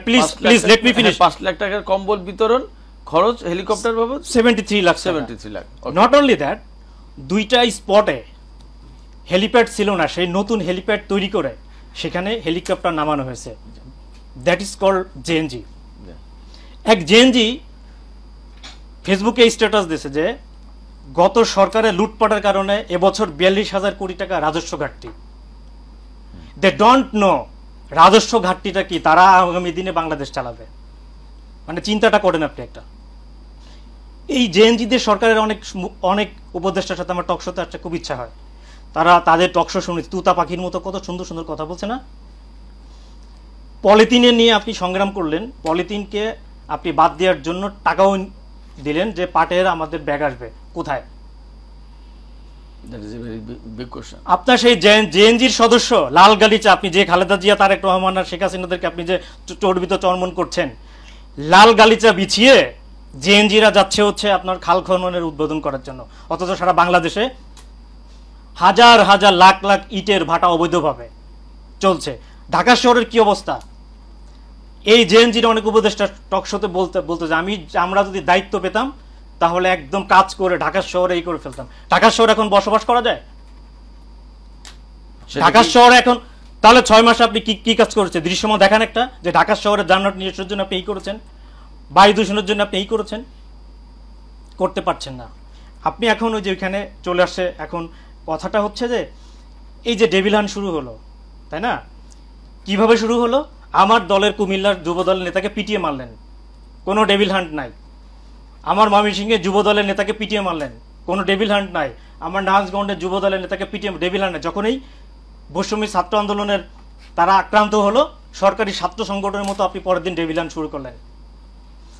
please let me finish. 5 lakh টাকার কম্বল বিতরণ খরচ হেলিকপ্টার বাবদ 73 লাখ। নট অনলি দ্যাট, 2টা স্পটে হেলিপ্যাড ছিল না, সেই নতুন হেলিপ্যাড তৈরি করে সেখানে হেলিকপ্টার নামানো হয়েছে। That is called JNG. এক জেএনজি ফেসবুকে স্ট্যাটাস দিয়েছে যে গত সরকারের লুটপাটের কারণে এবছর 42,000 কোটি টাকা রাজস্ব ঘাটতি। দে ডোন্ট নো রাজস্ব ঘাটতিটা কি, তারা আগামী দিনে বাংলাদেশ চালাবে। মানে চিন্তাটা করেন আপনি একটা। এই জেএনজিদের সরকারের অনেক উপদেষ্টার সাথে আমার টকশোতে আসতে খুব ইচ্ছা হয়। তারা তাদের টকশো শুনেছি, তুতা পাখির মতো কত সুন্দর সুন্দর কথা বলছে না। পলিথিনে নিয়ে আপনি সংগ্রাম করলেন, পলিথিনকে আপনি বাদ দেওয়ার জন্য টাকাও দিলেন যে পাটের আমাদের ব্যাগ আসবে কোথায়? আপনার সেই জেএনজির সদস্য লাল গালিচা, আপনি যে খালেদা জিয়া, তারেক রহমান আর শেখ হাসিনাদেরকে আপনি যে চর্বিত চর্মন করছেন, লাল গালিচা বিছিয়ে জেএনজিরা যাচ্ছে হচ্ছে আপনার খাল খননের উদ্বোধন করার জন্য, অথচ সারা বাংলাদেশে হাজার হাজার লাখ লাখ ইটের ভাটা অবৈধভাবে চলছে। ঢাকা শহরের কি অবস্থা? এই জেএনজির অনেক উপদেষ্টা টকশোতে বলতে যে আমরা যদি দায়িত্ব পেতাম তাহলে একদম কাজ করে ঢাকা শহরে এই করে ফেলতাম। ঢাকা শহরে এখন বসবাস করা যায়? ঢাকা শহরে এখন তাহলে 6 মাসে আপনি কি কাজ করেছেন? দৃশ্যমান দেখান একটা, যে ঢাকা শহরে যানজট নিরসনের জন্য আপনি এই করেছেন, বায়ু দূষণের জন্য আপনি এই করেছেন, করতে পারছেন না। আপনি এখন ওই যে ওইখানে চলে আসছে। এখন কথাটা হচ্ছে যে এই যে ডেভিল হান্ট শুরু হলো, তাই না? কিভাবে শুরু হলো? আমার দলের কুমিল্লার যুব দলের নেতাকে পিটিয়ে মারলেন, কোনো ডেভিল হান্ট নাই। আমার ময়মনসিংহে যুব দলের নেতাকে পিটিয়ে মারলেন, কোনো ডেভিল হান্ট নাই। আমার নারায়ণগঞ্জের যুব দলের নেতাকে পিটিয়ে ডেভিল হান্ট নাই। যখনই বৈষম্য ছাত্র আন্দোলনের তারা আক্রান্ত হলো, সরকারি ছাত্র সংগঠনের মতো আপনি পরের দিন ডেভিল হান্ট শুরু করলেন।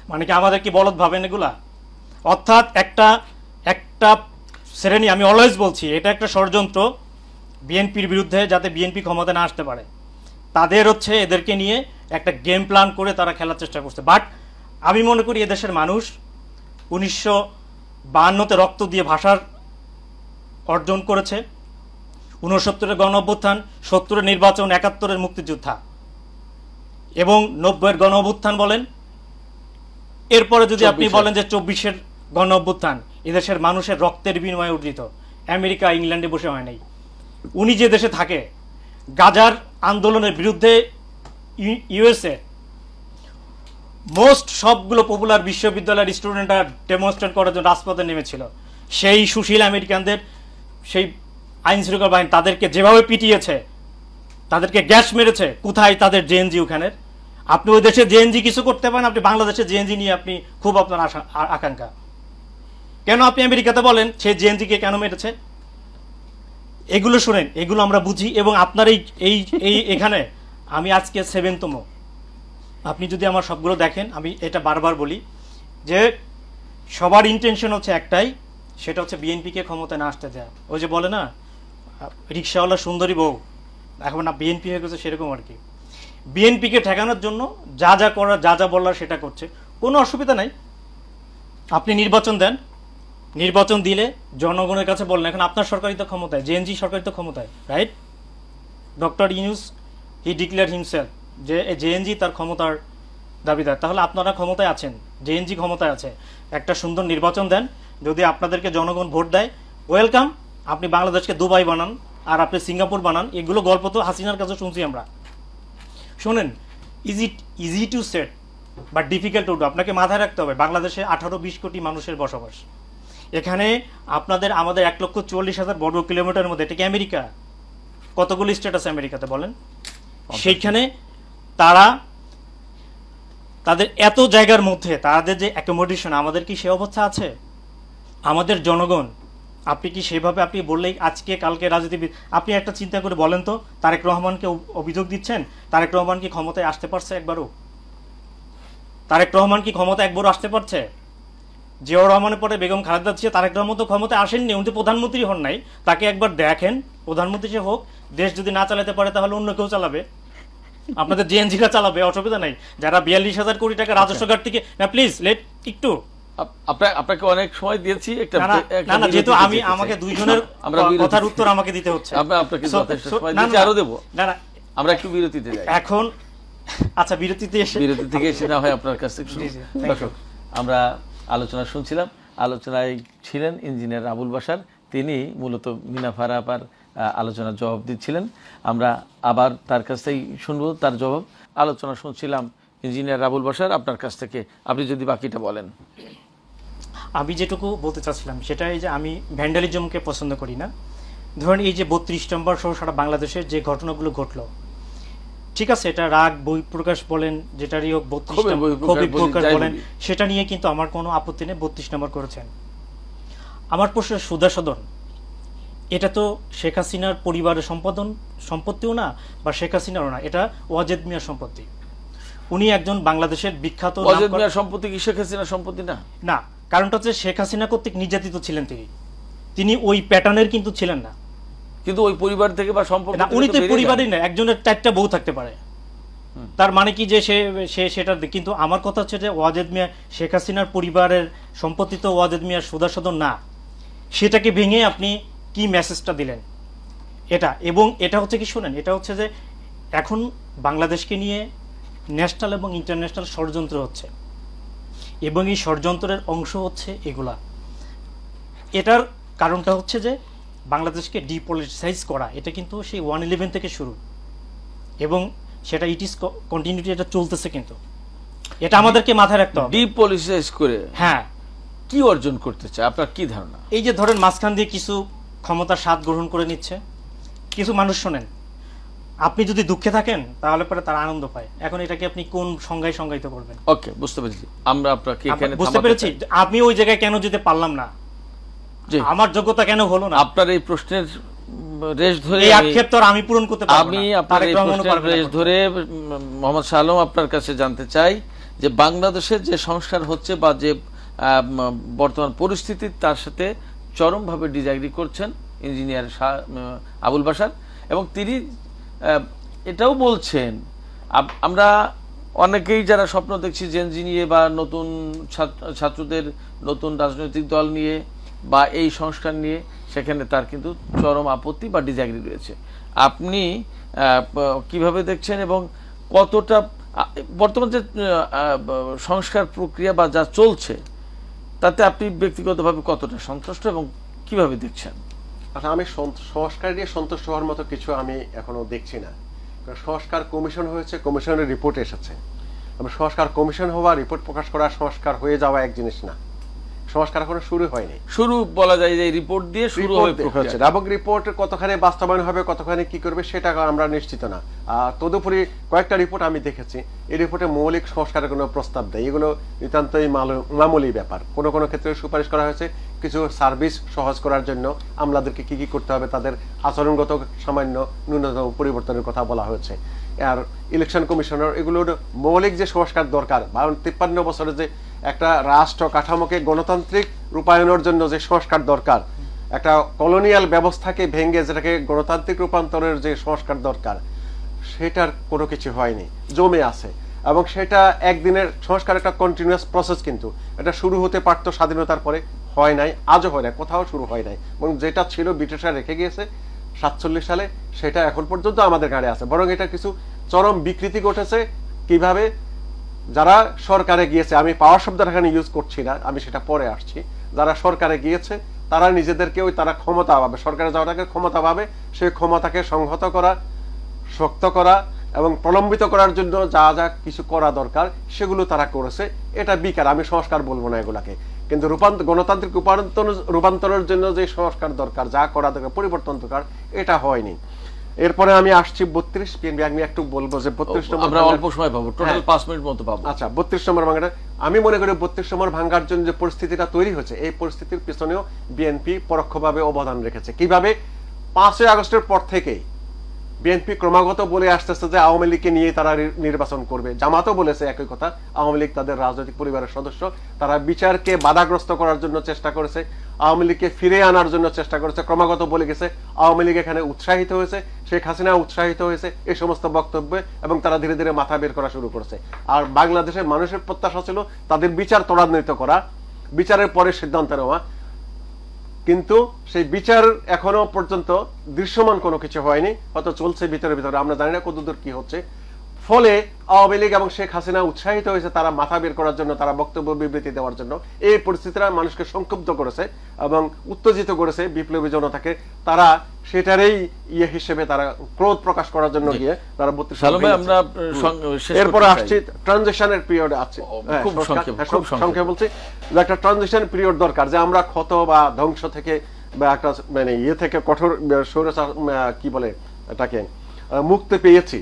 মানে কি আমাদের কি বলদ ভাবেন এগুলা? অর্থাৎ একটা শ্রেণী, আমি অলওয়েজ বলছি এটা একটা ষড়যন্ত্র বিএনপির বিরুদ্ধে, যাতে বিএনপি ক্ষমতা না আসতে পারে। তাদের হচ্ছে এদেরকে নিয়ে একটা গেম প্ল্যান করে তারা খেলার চেষ্টা করছে। বাট আমি মনে করি এদেশের মানুষ 1952-তে রক্ত দিয়ে ভাষার অর্জন করেছে, 69-এর গণ অভ্যুত্থান, 70-এর নির্বাচন, 71-এর মুক্তিযোদ্ধা এবং 90-এর গণ অভ্যুত্থান বলেন, এরপরে যদি আপনি বলেন যে 24-এর গণ অভ্যুত্থান, এদেশের মানুষের রক্তের বিনিময়ে অর্জিত। আমেরিকা ইংল্যান্ডে বসে হয় নাই। উনি যে দেশে থাকে, গাজার আন্দোলনের বিরুদ্ধে ইউএসএ মোস্ট সবগুলো পপুলার বিশ্ববিদ্যালয়ের স্টুডেন্টরা ডেমনস্ট্রেট করার জন্য রাজপথে নেমেছিল। সেই সুশীল আমেরিকানদের, সেই আইন শৃঙ্খলা বাহিনী তাদেরকে যেভাবে পিটিয়েছে, তাদেরকে গ্যাস মেরেছে, কোথায় তাদের জেএনজি? ওখানের আপনি ওই দেশে জেএনজি কিছু করতে পারেন, আপনি বাংলাদেশে জেএনজি নিয়ে আপনি খুব আপনার আকাঙ্ক্ষা। কেন আপনি আমেরিকাতে বলেন সেই জেএনজিকে কেন মেরেছে? এগুলো শোনেন, এগুলো আমরা বুঝি। এবং আপনার এই এখানে আমি আজকে 7তম, আপনি যদি আমার সবগুলো দেখেন, আমি এটা বারবার বলি যে সবার ইন্টেনশন হচ্ছে একটাই, সেটা হচ্ছে বিএনপিকে ক্ষমতায় না আসতে দেয়া। ওই যে বলে না রিক্সাওয়ালা সুন্দরী বউ, এখন না বিএনপি হয়ে গেছে সেরকম আর কি। বিএনপিকে ঠেকানোর জন্য যা যা করার, যা যা বলার সেটা করছে, কোনো অসুবিধা নাই। আপনি নির্বাচন দেন, নির্বাচন দিলে জনগণের কাছে বললেন, এখন আপনার সরকারই তো ক্ষমতায়, জেএনজি সরকারই তো ক্ষমতায়, রাইট? ডক্টর ইউনূস হি ডিক্লেয়ার হিমসেলফ যে জেএনজি তার ক্ষমতার দাবিদার। তাহলে আপনারা ক্ষমতায় আছেন, জেএনজি ক্ষমতায় আছে, একটা সুন্দর নির্বাচন দেন। যদি আপনাদেরকে জনগণ ভোট দেয়, ওয়েলকাম। আপনি বাংলাদেশকে দুবাই বানান আর আপনি সিঙ্গাপুর বানান, এগুলো গল্প তো হাসিনার কাছে শুনছি আমরা। শোনেন, easy to set but difficult to do. আপনাকে মাথায় রাখতে হবে বাংলাদেশে 18-20 কোটি মানুষের বসবাস। এখানে আমাদের 1,40,000 বর্গ কিলোমিটারের মধ্যে, এটা কি আমেরিকা? কতগুলো স্টেট আছে আমেরিকাতে বলেন? সেইখানে তাদের এত জায়গার মধ্যে তাদের যে অ্যাকোমোডেশন, আমাদের কি সে অবস্থা আছে? আমাদের জনগণ, আপনি কি সেভাবে আপনি বললেই আজকে কালকে রাজনীতিবিদ, আপনি একটা চিন্তা করে বলেন তো, তারেক রহমানকে অভিযোগ দিচ্ছেন, তারেক রহমান কি ক্ষমতায় আসতে পারছে একবারও? তারেক রহমান কি ক্ষমতায় একবারও আসতে পারছে? জিয়াউর রহমানের পরে বেগম খালেদা জিয়া, তারেক রহমান তো ক্ষমতায় আসেননি, উনি তো প্রধানমন্ত্রী হন নাই। তাকে একবার দেখেন, প্রধানমন্ত্রী সে হোক, দেশ যদি না চালাতে পারে তাহলে অন্য কেউ চালাবে, আপনাদের জেএনজিরা চালাবে, অসুবিধা নাই। যারা 42,000 কোটি টাকা রাজস্ব ঘাট থেকে, না প্লিজ লেট একটু, আপনাকে অনেক সময় দিয়েছি, একটা না না, যেহেতু আমাকে দুইজনের কথার উত্তর আমাকে দিতে হচ্ছে, আপনাকে যথেষ্ট সময় দিয়েছি, আরো দেব। না না, আমরা একটু বিরতিতে যাই এখন। আচ্ছা, বিরতি থেকে এসে না হয় আপনার কাছ থেকে শুনি। দর্শক, আমরা আলোচনা শুনছিলাম, আলোচনায় ছিলেন ইঞ্জিনিয়ার আবুল বাশার, তিনি মূলত মিনা ফারা আপার আলোচনার জবাব দিচ্ছিলেন। আমরা আবার তার কাছ থেকেই শুনবো তার জবাব। আলোচনা শুনছিলাম ইঞ্জিনিয়ার আবুল বাশার, আপনার কাছ থেকে আপনি যদি বাকিটা বলেন। আমি যেটুকু বলতে চাচ্ছিলাম সেটাই যে আমি ভ্যান্ডালিজমকে পছন্দ করি না। ধরুন এই যে 32 নম্বর সহ সারা বাংলাদেশের যে ঘটনাগুলো ঘটলো, ঠিক আছে, এটা রাগ বই প্রকাশ বলেন, যেটারই হোক, 32 প্রকাশ বলেন, সেটা নিয়ে কিন্তু আমার কোনো আপত্তি নেই। 32 নম্বর করেছেন। আমার প্রশ্ন সুদা সদন, এটা তো শেখ হাসিনার পরিবারের সম্পত্তিও না, বা শেখ হাসিনারও না, এটা ওয়াজেদ মিয়ার সম্পত্তি। উনি একজন বাংলাদেশের বিখ্যাত। ওয়াজেদ মিয়ার সম্পত্তি কি শেখ হাসিনার সম্পত্তি না? না, কারণটা হচ্ছে শেখ হাসিনা কর্তৃক নির্যাতিত ছিলেন তিনি ওই প্যাটার্নের কিন্তু ছিলেন না। কিন্তু ওই পরিবার থেকে বা সম্পর্ক, উনি তো পরিবারই না, একজনের 4টা বউ থাকতে পারে, তার মানে কি যে সে সেটা। কিন্তু আমার কথা হচ্ছে যে ওয়াজেদ মিয়া, শেখ হাসিনার পরিবারের সম্পত্তি তো ওয়াজেদ মিয়ার সুদা সদন না, সেটাকে ভেঙে আপনি কি মেসেজটা দিলেন এটা। এবং এটা হচ্ছে কি, শুনেন, এটা হচ্ছে যে এখন বাংলাদেশকে নিয়ে ন্যাশনাল এবং ইন্টারন্যাশনাল ষড়যন্ত্র হচ্ছে, এবং এই ষড়যন্ত্রের অংশ হচ্ছে এগুলা। এটার কারণটা হচ্ছে যে বাংলাদেশকে ডিপলিটিসাইজ করা, এটা কিন্তু সেই 1/11 থেকে শুরু, এবং সেটা ইট ইজ কন্টিনিউটি, এটা চলতেছে। কিন্তু এটা আমাদেরকে মাথায় রাখতে হবে। ডিপলিটিসাইজ করে হ্যাঁ, কি অর্জন করতে চায়, আপনার কি ধারণা? এই যে ধরেন মাঝখান দিয়ে কিছু ক্ষমতার স্বাদ গ্রহণ করে নিচ্ছে কিছু মানুষ। শোনেন, আপনি যদি দুঃখে থাকেন তাহলে পরে তারা আনন্দ পায়। এখন এটাকে আপনি কোন সংজ্ঞায় সংজ্ঞায়িত করবেন? ওকে, বুঝতে পেরেছি। আমরা আপনাকে এখানে বুঝতে পেরেছি আপনি ওই জায়গায় কেন যেতে পারলাম না, আমার যোগ্যতা কেন হলো না। আপনার এই প্রশ্নের রেশ ধরে এই আক্ষেপ তো আমি পূরণ করতে পারবো না। আমি আপনার এই প্রশ্নের রেশ ধরে মোহাম্মদ শাহ আলম আপনার কাছে জানতে চাই যে বাংলাদেশের যে সংস্কার হচ্ছে বা যে বর্তমান পরিস্থিতি তার সাথে চরমভাবে ডিসএগ্রি করছেন ইঞ্জিনিয়ার আবুল বাশার, এবং তিনি এটাও বলছেন আমরা অনেকেই যারা স্বপ্ন দেখছি জেনজি নিয়ে বা নতুন ছাত্রদের নতুন রাজনৈতিক দল নিয়ে বা এই সংস্কার নিয়ে, সেখানে তার কিন্তু চরম আপত্তি বা ডিসএগ্রি রয়েছে। আপনি কিভাবে দেখছেন এবং কতটা বর্তমান যে সংস্কার প্রক্রিয়া বা যা চলছে তাতে আপনি ব্যক্তিগতভাবে কতটা সন্তুষ্ট এবং কিভাবে দেখছেন? আচ্ছা, আমি সংস্কার নিয়ে সন্তুষ্ট হওয়ার মতো কিছু আমি এখনো দেখছি না। কারণ সংস্কার কমিশন হয়েছে, কমিশনের রিপোর্ট এসেছে। সংস্কার কমিশন হওয়া, রিপোর্ট প্রকাশ করা, সংস্কার হয়ে যাওয়া এক জিনিস না। সংস্কার এখনো শুরু হয়নি। শুরু বলা যায় যে রিপোর্ট দিয়ে শুরু হচ্ছে, এবং রিপোর্ট কতখানি বাস্তবায়ন হবে, কতখানি কি করবে সেটা আমরা নিশ্চিত না। তদুপরি কয়েকটা রিপোর্ট আমি দেখেছি, এই রিপোর্টে মৌলিক সংস্কারের কোনো প্রস্তাব দেয়। এগুলো নিতান্তই মামুলি ব্যাপার। কোনো কোনো ক্ষেত্রে সুপারিশ করা হয়েছে কিছু সার্ভিস সহজ করার জন্য আমলাদেরকে কি কি করতে হবে, তাদের আচরণগত সামান্য ন্যূনতম পরিবর্তনের কথা বলা হয়েছে। আর ইলেকশন কমিশনার, এগুলোর মৌলিক যে সংস্কার দরকার, 53 বছরের যে একটা রাষ্ট্র কাঠামোকে গণতান্ত্রিক রূপায়ণের জন্য যে সংস্কার দরকার, একটা কলোনিয়াল ব্যবস্থাকে ভেঙে যেটাকে গণতান্ত্রিক রূপান্তরের যে সংস্কার দরকার, সেটার কোনো কিছু হয়নি, জমে আছে। এবং সেটা একদিনের সংস্কার, একটা কন্টিনিউয়াস প্রসেস। কিন্তু এটা শুরু হতে পারতো স্বাধীনতার পরে, হয় নাই, আজও হয় নাই, কোথাও শুরু হয় নাই। এবং যেটা ছিল ব্রিটিশরা রেখে গিয়েছে 47 সালে, সেটা এখন পর্যন্ত আমাদের ঘাড়ে আছে। বরং এটা কিছু চরম বিকৃতি ঘটেছে। কিভাবে? যারা সরকারে গিয়েছে, আমি পাওয়ার শব্দটা এখানে ইউজ করছি না, আমি সেটা পরে আসছি। যারা সরকারে গিয়েছে তারা নিজেদেরকে তারা ক্ষমতা পাবে, সরকারে যাওয়াটাকে ক্ষমতা পাবে, সেই ক্ষমতাকে সংহত করা, শক্ত করা এবং প্রলম্বিত করার জন্য যা যা কিছু করা দরকার সেগুলো তারা করেছে। এটা বিকার, আমি সংস্কার বলবো না এগুলাকে। কিন্তু গণতান্ত্রিক রূপান্তরের জন্য যে সংস্কার দরকার, যা করা দরকার, পরিবর্তন দরকার, এটা হয়নি। এরপরে আমি আসছি 32, আমি একটু বলবো যে 32 নম্বর, আমরা অল্প সময় পাবো, টোটাল 5 মিনিট মতো পাবো। আচ্ছা, 32 নম্বর ভাঙাটা আমি মনে করি 32 নম্বর ভাঙার জন্য যে পরিস্থিতিটা তৈরি হয়েছে, এই পরিস্থিতির পিছনেও বিএনপি পরোক্ষভাবে অবদান রেখেছে। কিভাবে? 5ই আগস্টের পর থেকেই বিএনপি ক্রমাগত বলে আসতেছে যে আওয়ামী লীগকে নিয়ে তারা নির্বাচন করবে। জামাতও বলেছে একই কথা, আওয়ামী লীগ তাদের রাজনৈতিক পরিবারের সদস্য, তারা বিচারকে বাধাগ্রস্ত করার জন্য চেষ্টা করেছে, আওয়ামী লীগকে ফিরে আনার জন্য চেষ্টা করেছে, ক্রমাগত বলে গেছে। আওয়ামী লীগ এখানে উৎসাহিত হয়েছে, শেখ হাসিনা উৎসাহিত হয়েছে এই সমস্ত বক্তব্যে, এবং তারা ধীরে ধীরে মাথা বের করা শুরু করেছে। আর বাংলাদেশের মানুষের প্রত্যাশা ছিল তাদের বিচার ত্বরান্বিত করা, বিচারের পরে সিদ্ধান্ত নেওয়া। কিন্তু সেই বিচার এখনো পর্যন্ত দৃশ্যমান কোনো কিছু হয়নি, হয়তো চলছে ভিতরে ভিতরে, আমরা জানি না কতদূর কি হচ্ছে। ফলে আওয়ামী লীগ এবং শেখ হাসিনা উৎসাহিত হয়েছে তারা মাথা বের করার জন্য, তারা বক্তব্য বিবৃতি দেওয়ার জন্য। এই পরিস্থিতিটা মানুষকে সংক্ষুব্ধ করেছে এবং উত্তেজিত করেছে বিপ্লবী জনতাকে। তারা সেটারই হিসেবে তারা ক্রোধ প্রকাশ করার জন্য গিয়ে তারা 32। আমরা এরপরে আসছি ট্রানজিশনের পিরিয়ডে আছে, খুব সংক্ষেপে বলছি যে একটা ট্রানজিশন পিরিয়ড দরকার, যে আমরা ক্ষত বা ধ্বংস থেকে বা একটা মানে থেকে কঠোর কি বলে এটাকে মুক্তি পেয়েছি।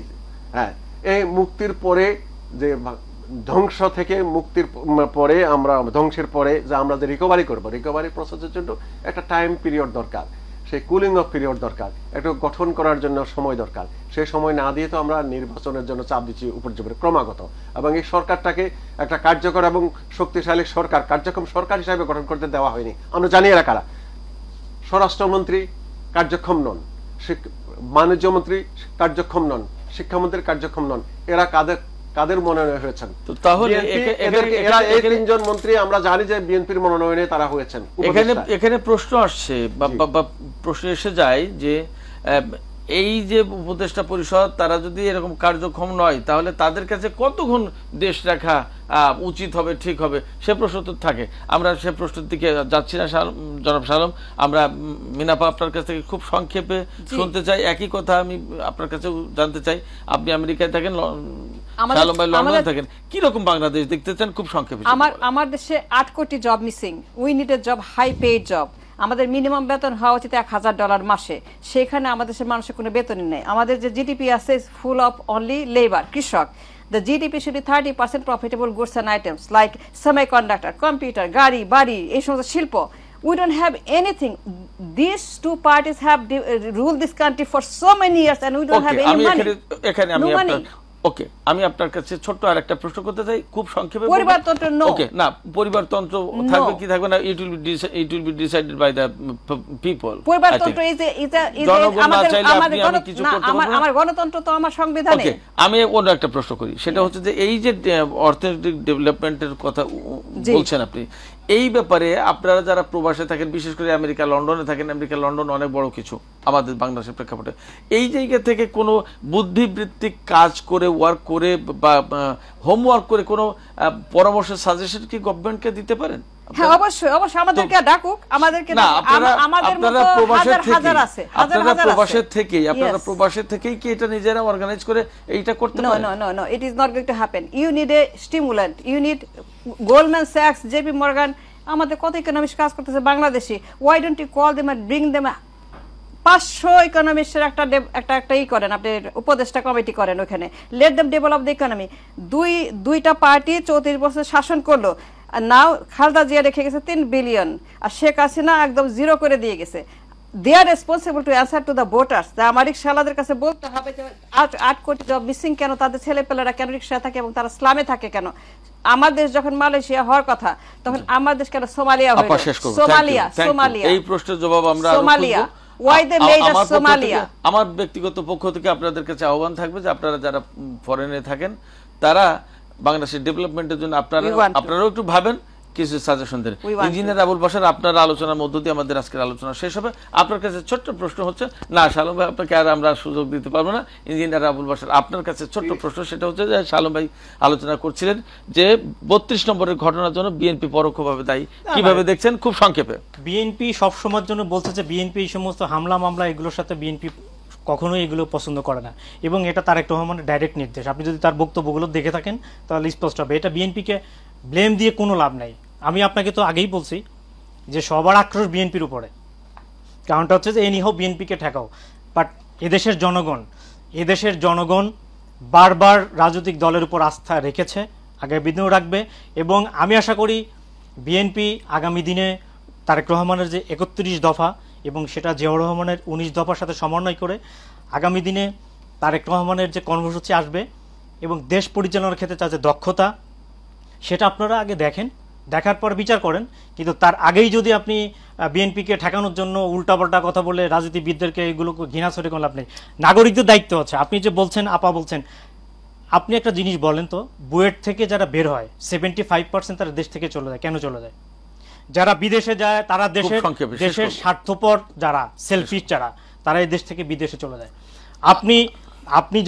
হ্যাঁ, এই মুক্তির পরে যে ধ্বংস থেকে মুক্তির পরে আমরা ধ্বংসের পরে যে আমরা যে রিকভারি করবো, রিকভারি প্রসেসের জন্য একটা টাইম পিরিয়ড দরকার, সেই কুলিং অফ পিরিয়ড দরকার, একটু গঠন করার জন্য সময় দরকার। সেই সময় না দিয়ে তো আমরা নির্বাচনের জন্য চাপ দিচ্ছি উপর্যুপরি ক্রমাগত। এবং এই সরকারটাকে একটা কার্যকর এবং শক্তিশালী সরকার, কার্যক্ষম সরকার হিসাবে গঠন করতে দেওয়া হয়নি। আমরা জানি এরা কারা। স্বরাষ্ট্রমন্ত্রী কার্যক্ষম নন, বাণিজ্যমন্ত্রী কার্যক্ষম নন, শিক্ষামন্ত্রী কার্যক্ষম নন। এরা কাদের মনোনয়ন হয়েছেন? তাহলে এরা এই 3 জন মন্ত্রী আমরা জানি যে বিএনপির মনোনয়নে তারা হয়েছেন। এখানে প্রশ্ন আসছে বা প্রশ্ন এসে যায় যে এই যে উপদেষ্টা পরিষদ তারা যদি এরকম কার্যক্ষম নয় তাহলে তাদের কাছে কতক্ষণ দেশ রাখা উচিত হবে, ঠিক হবে, সে প্রশ্ন তো থাকে। আমরা সে প্রশ্নের দিকে যাচ্ছি না জনাব শাহ আলম। আমরা মিনাপা আপনার কাছ থেকে খুব সংক্ষেপে শুনতে চাই। একই কথা আমি আপনার কাছে জানতে চাই, আপনি আমেরিকায় থাকেন, শাহ আলম ভাই লন্ডনে থাকেন, কিরকম বাংলাদেশ দেখতে চান খুব সংক্ষেপে? আমার দেশে 8 কোটি job missing, we need a job, high paid job. আমাদের মিনিমাম বেতন হওয়া উচিত $1000 মাসে, সেখানে আমাদের দেশের মানুষের কোনো বেতনই নেই। আমাদের যে জিডিপি আছে ফুল অফ অনলি লেবার, কৃষক। The GDP should be 30% profitable goods and items like semiconductor, computer, গাড়ি, বাড়ি, এই সমস্ত শিল্প। We don't have anything. These two parties have ruled this country for so many years and we don't have any money. No money. ওকে, আমি আপনার কাছে ছোট্ট আর একটা প্রশ্ন করতে চাই, খুব সংক্ষেপে। পরিবারতন্ত্র নো। ওকে, না পরিবারতন্ত্র থাকবে কি থাকবে না, it will be decided by the people. পরিবারতন্ত্র আমার গণতন্ত্র তো আমার সংবিধানে। ওকে, আমি অন্য একটা প্রশ্ন করি, সেটা হচ্ছে যে এই যে অর্থনৈতিক ডেভেলপমেন্টের কথা বলছেন আপনি, এই ব্যাপারে আপনারা যারা প্রবাসে থাকেন, বিশেষ করে আমেরিকা লন্ডনে থাকেন, আমেরিকা লন্ডন অনেক বড় কিছু আমাদের বাংলাদেশের প্রেক্ষাপটে, এই জায়গা থেকে কোনো বুদ্ধিবৃত্তিক কাজ করে ওয়ার্ক করে বা হোমওয়ার্ক করে কোনো পরামর্শ সাজেশন কি গভর্নমেন্টকে দিতে পারেন? হ্যাঁ, অবশ্যই অবশ্যই, আমাদেরকে ডাকুক, আমাদেরকে আমাদের মতো হাজার আছে, আপনারা প্রবাসের থেকেই কি এটা নিজেরা অর্গানাইজ করে এইটা করতে পারেন? No, it is not going to happen. You need a stimulant. You need Goldman Sachs, JP Morgan, আমাদের কত ইকোনমিস্ট কাজ করতেছে বাংলাদেশে। Why don't you call them and bring them 500 ইকোনমিস্টের একটা ই করেন, আপনি উপদেষ্টা কমিটি করেন ওখানে, let them develop the economy. দুইটা পার্টি 34 বছর শাসন করলো, আর নাও খালেদা জিয়া রেখে গেছে 3 বিলিয়ন, আর শেখ হাসিনা একদম জিরো করে দিয়ে গেছে। They are responsible to answer to the voters. আমার রিক্সাওয়ালাদের কাছে বলতে হবে যে 8 কোটি জব মিসিং কেন, তাদের ছেলেপেলেরা কেন রিক্সায় থাকে এবং তারা স্লামে থাকে কেন? আমার দেশ যখন মালয়েশিয়া হওয়ার কথা, তখন আমার দেশ কেন সোমালিয়া হলো? সোমালিয়া এই প্রশ্নের জবাব আমরা Somalia. Why they made us Somalia? আমার ব্যক্তিগত পক্ষ থেকে আপনাদের কাছে আহ্বান থাকবে যে আপনারা যারা ফরেনে থাকেন, তারা বাংলাদেশের ডেভেলপমেন্টের জন্য আপনারাও একটু ভাবেন, কিছু সাজেশন দেন। ইঞ্জিনিয়ার আবুল বাশার, আপনার আলোচনার মধ্য দিয়ে আমাদের আজকের আলোচনা শেষ হবে। আপনার কাছে ছোট্ট প্রশ্ন হচ্ছে, না শালম ভাই আপনাকে আর আমরা সুযোগ দিতে পারবো না, ইঞ্জিনিয়ার আবুল বাশার আপনার কাছে ছোট্ট প্রশ্ন, সেটা হচ্ছে যে শালম ভাই আলোচনা করছিলেন যে 32 নম্বরের ঘটনার জন্য বিএনপি পরোক্ষভাবে দায়ী, কিভাবে দেখছেন খুব সংক্ষেপে? বিএনপি সবসময়ের জন্য বলছে যে বিএনপি এই সমস্ত হামলা মামলা এগুলোর সাথে বিএনপি কখনোই এগুলো পছন্দ করে না, এবং এটা তারেক রহমানের ডাইরেক্ট নির্দেশ। আপনি যদি তার বক্তব্যগুলো দেখে থাকেন তাহলে স্পষ্ট হবে। এটা বিএনপিকে ব্লেম দিয়ে কোনো লাভ নাই। আমি আপনাকে তো আগেই বলছি যে সবার আক্রোশ বিএনপির উপরে, কারণটা হচ্ছে যে এনিহাও বিএনপিকে ঠেকাও। বাট এদেশের জনগণ বারবার রাজনৈতিক দলের উপর আস্থা রেখেছে, আগামী দিনেও রাখবে, এবং আমি আশা করি বিএনপি আগামী দিনে তারেক রহমানের যে 31 দফা এবং সেটা জিয়াউর রহমানের 19 দফার সাথে সমন্বয় করে আগামী দিনে তারেক রহমানের যে কর্মসূচি আসবে এবং দেশ পরিচালনার ক্ষেত্রে তার যে দক্ষতা, সেটা আপনারা আগে দেখেন, দেখার পর বিচার করেন। কিন্তু তার আগেই যদি আপনি বিএনপিকে ঠেকানোর জন্য উল্টাপাল্টা কথা বলে রাজনীতিবিদদেরকে এগুলোকে ঘৃণা ছড়ে কোনো লাভ নেই। নাগরিকদের দায়িত্ব আছে। আপনি যে বলছেন, আপা বলছেন, আপনি একটা জিনিস বলেন তো, বুয়েট থেকে যারা বের হয় 75% তারা দেশ থেকে চলে যায়। কেন চলে যায়? যারা বিদেশে যায় তারা দেশের স্বার্থপর, যারা সেলফিশ যারা, তারা এই দেশ থেকে বিদেশে চলে যায়। আপনি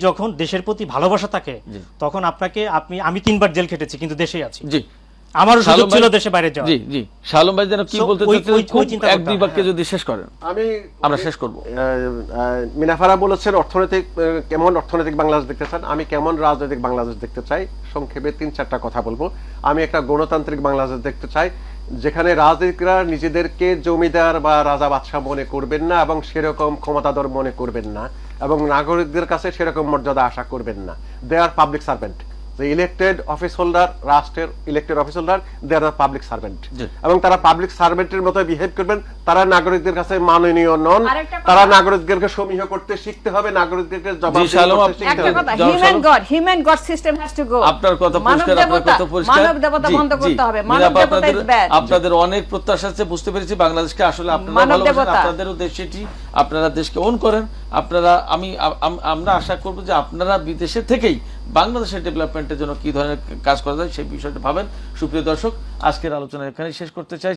যখন দেশের প্রতি ভালোবাসা থাকে, তখন আমি 3 বার জেল খেটেছি কিন্তু দেশেই আছি। আমারও সুযোগ ছিল দেশে বাইরে যাওয়া। জি জি, শালম ভাই যেন কি বলতে চাচ্ছেন, এক দুই বাক্যে যদি শেষ করেন আমরা শেষ করব। মিনাফারা বলেছেন কেমন অর্থনৈতিক বাংলাদেশ দেখতে চান, আমি কেমন রাজনৈতিক বাংলাদেশ দেখতে চাই। সংক্ষেপে 3-4টা কথা বলবো। আমি একটা গণতান্ত্রিক বাংলাদেশ দেখতে চাই, যেখানে রাজনীতিকরা নিজেদেরকে জমিদার বা রাজা বাদশাহ মনে করবেন না এবং সেরকম ক্ষমতাধর মনে করবেন না, এবং নাগরিকদের কাছে সেরকম মর্যাদা আশা করবেন না। They are public servant. The elected office holder, রাষ্ট্রের elected office holder, they are the public servant, এবং তারা পাবলিক সার্ভেন্টের মতো বিহেভ করবেন। তারা নাগরিকদের কাছে মাননীয় নন, তারা নাগরিকদেরকে সমীহ করতে শিখতে হবে, নাগরিকদেরকে জবাব দিতে শিখতে হবে। Human God system has to go. আপনার কথা পরিষ্কার, আপনার কথা পরিষ্কার। মানবদেবতা বন্ধ করতে হবে। মানবদেবতা is bad. আপনাদের অনেক প্রত্যাশা আছে, বুঝতে পেরেছি। বাংলাদেশকে আসলে আপনারা ভালোবাসেন, আপনাদেরও দেশ এটি, আপনারা দেশকে ওন করেন। আমরা আশা করব যে আপনারা বিদেশে থেকেই বাংলাদেশের ডেভেলপমেন্টের জন্য কি ধরনের কাজ করা যায় সেই বিষয়টা ভাবেন। সুপ্রিয় দর্শক, আজকের আলোচনা এখানেই শেষ করতে চাই।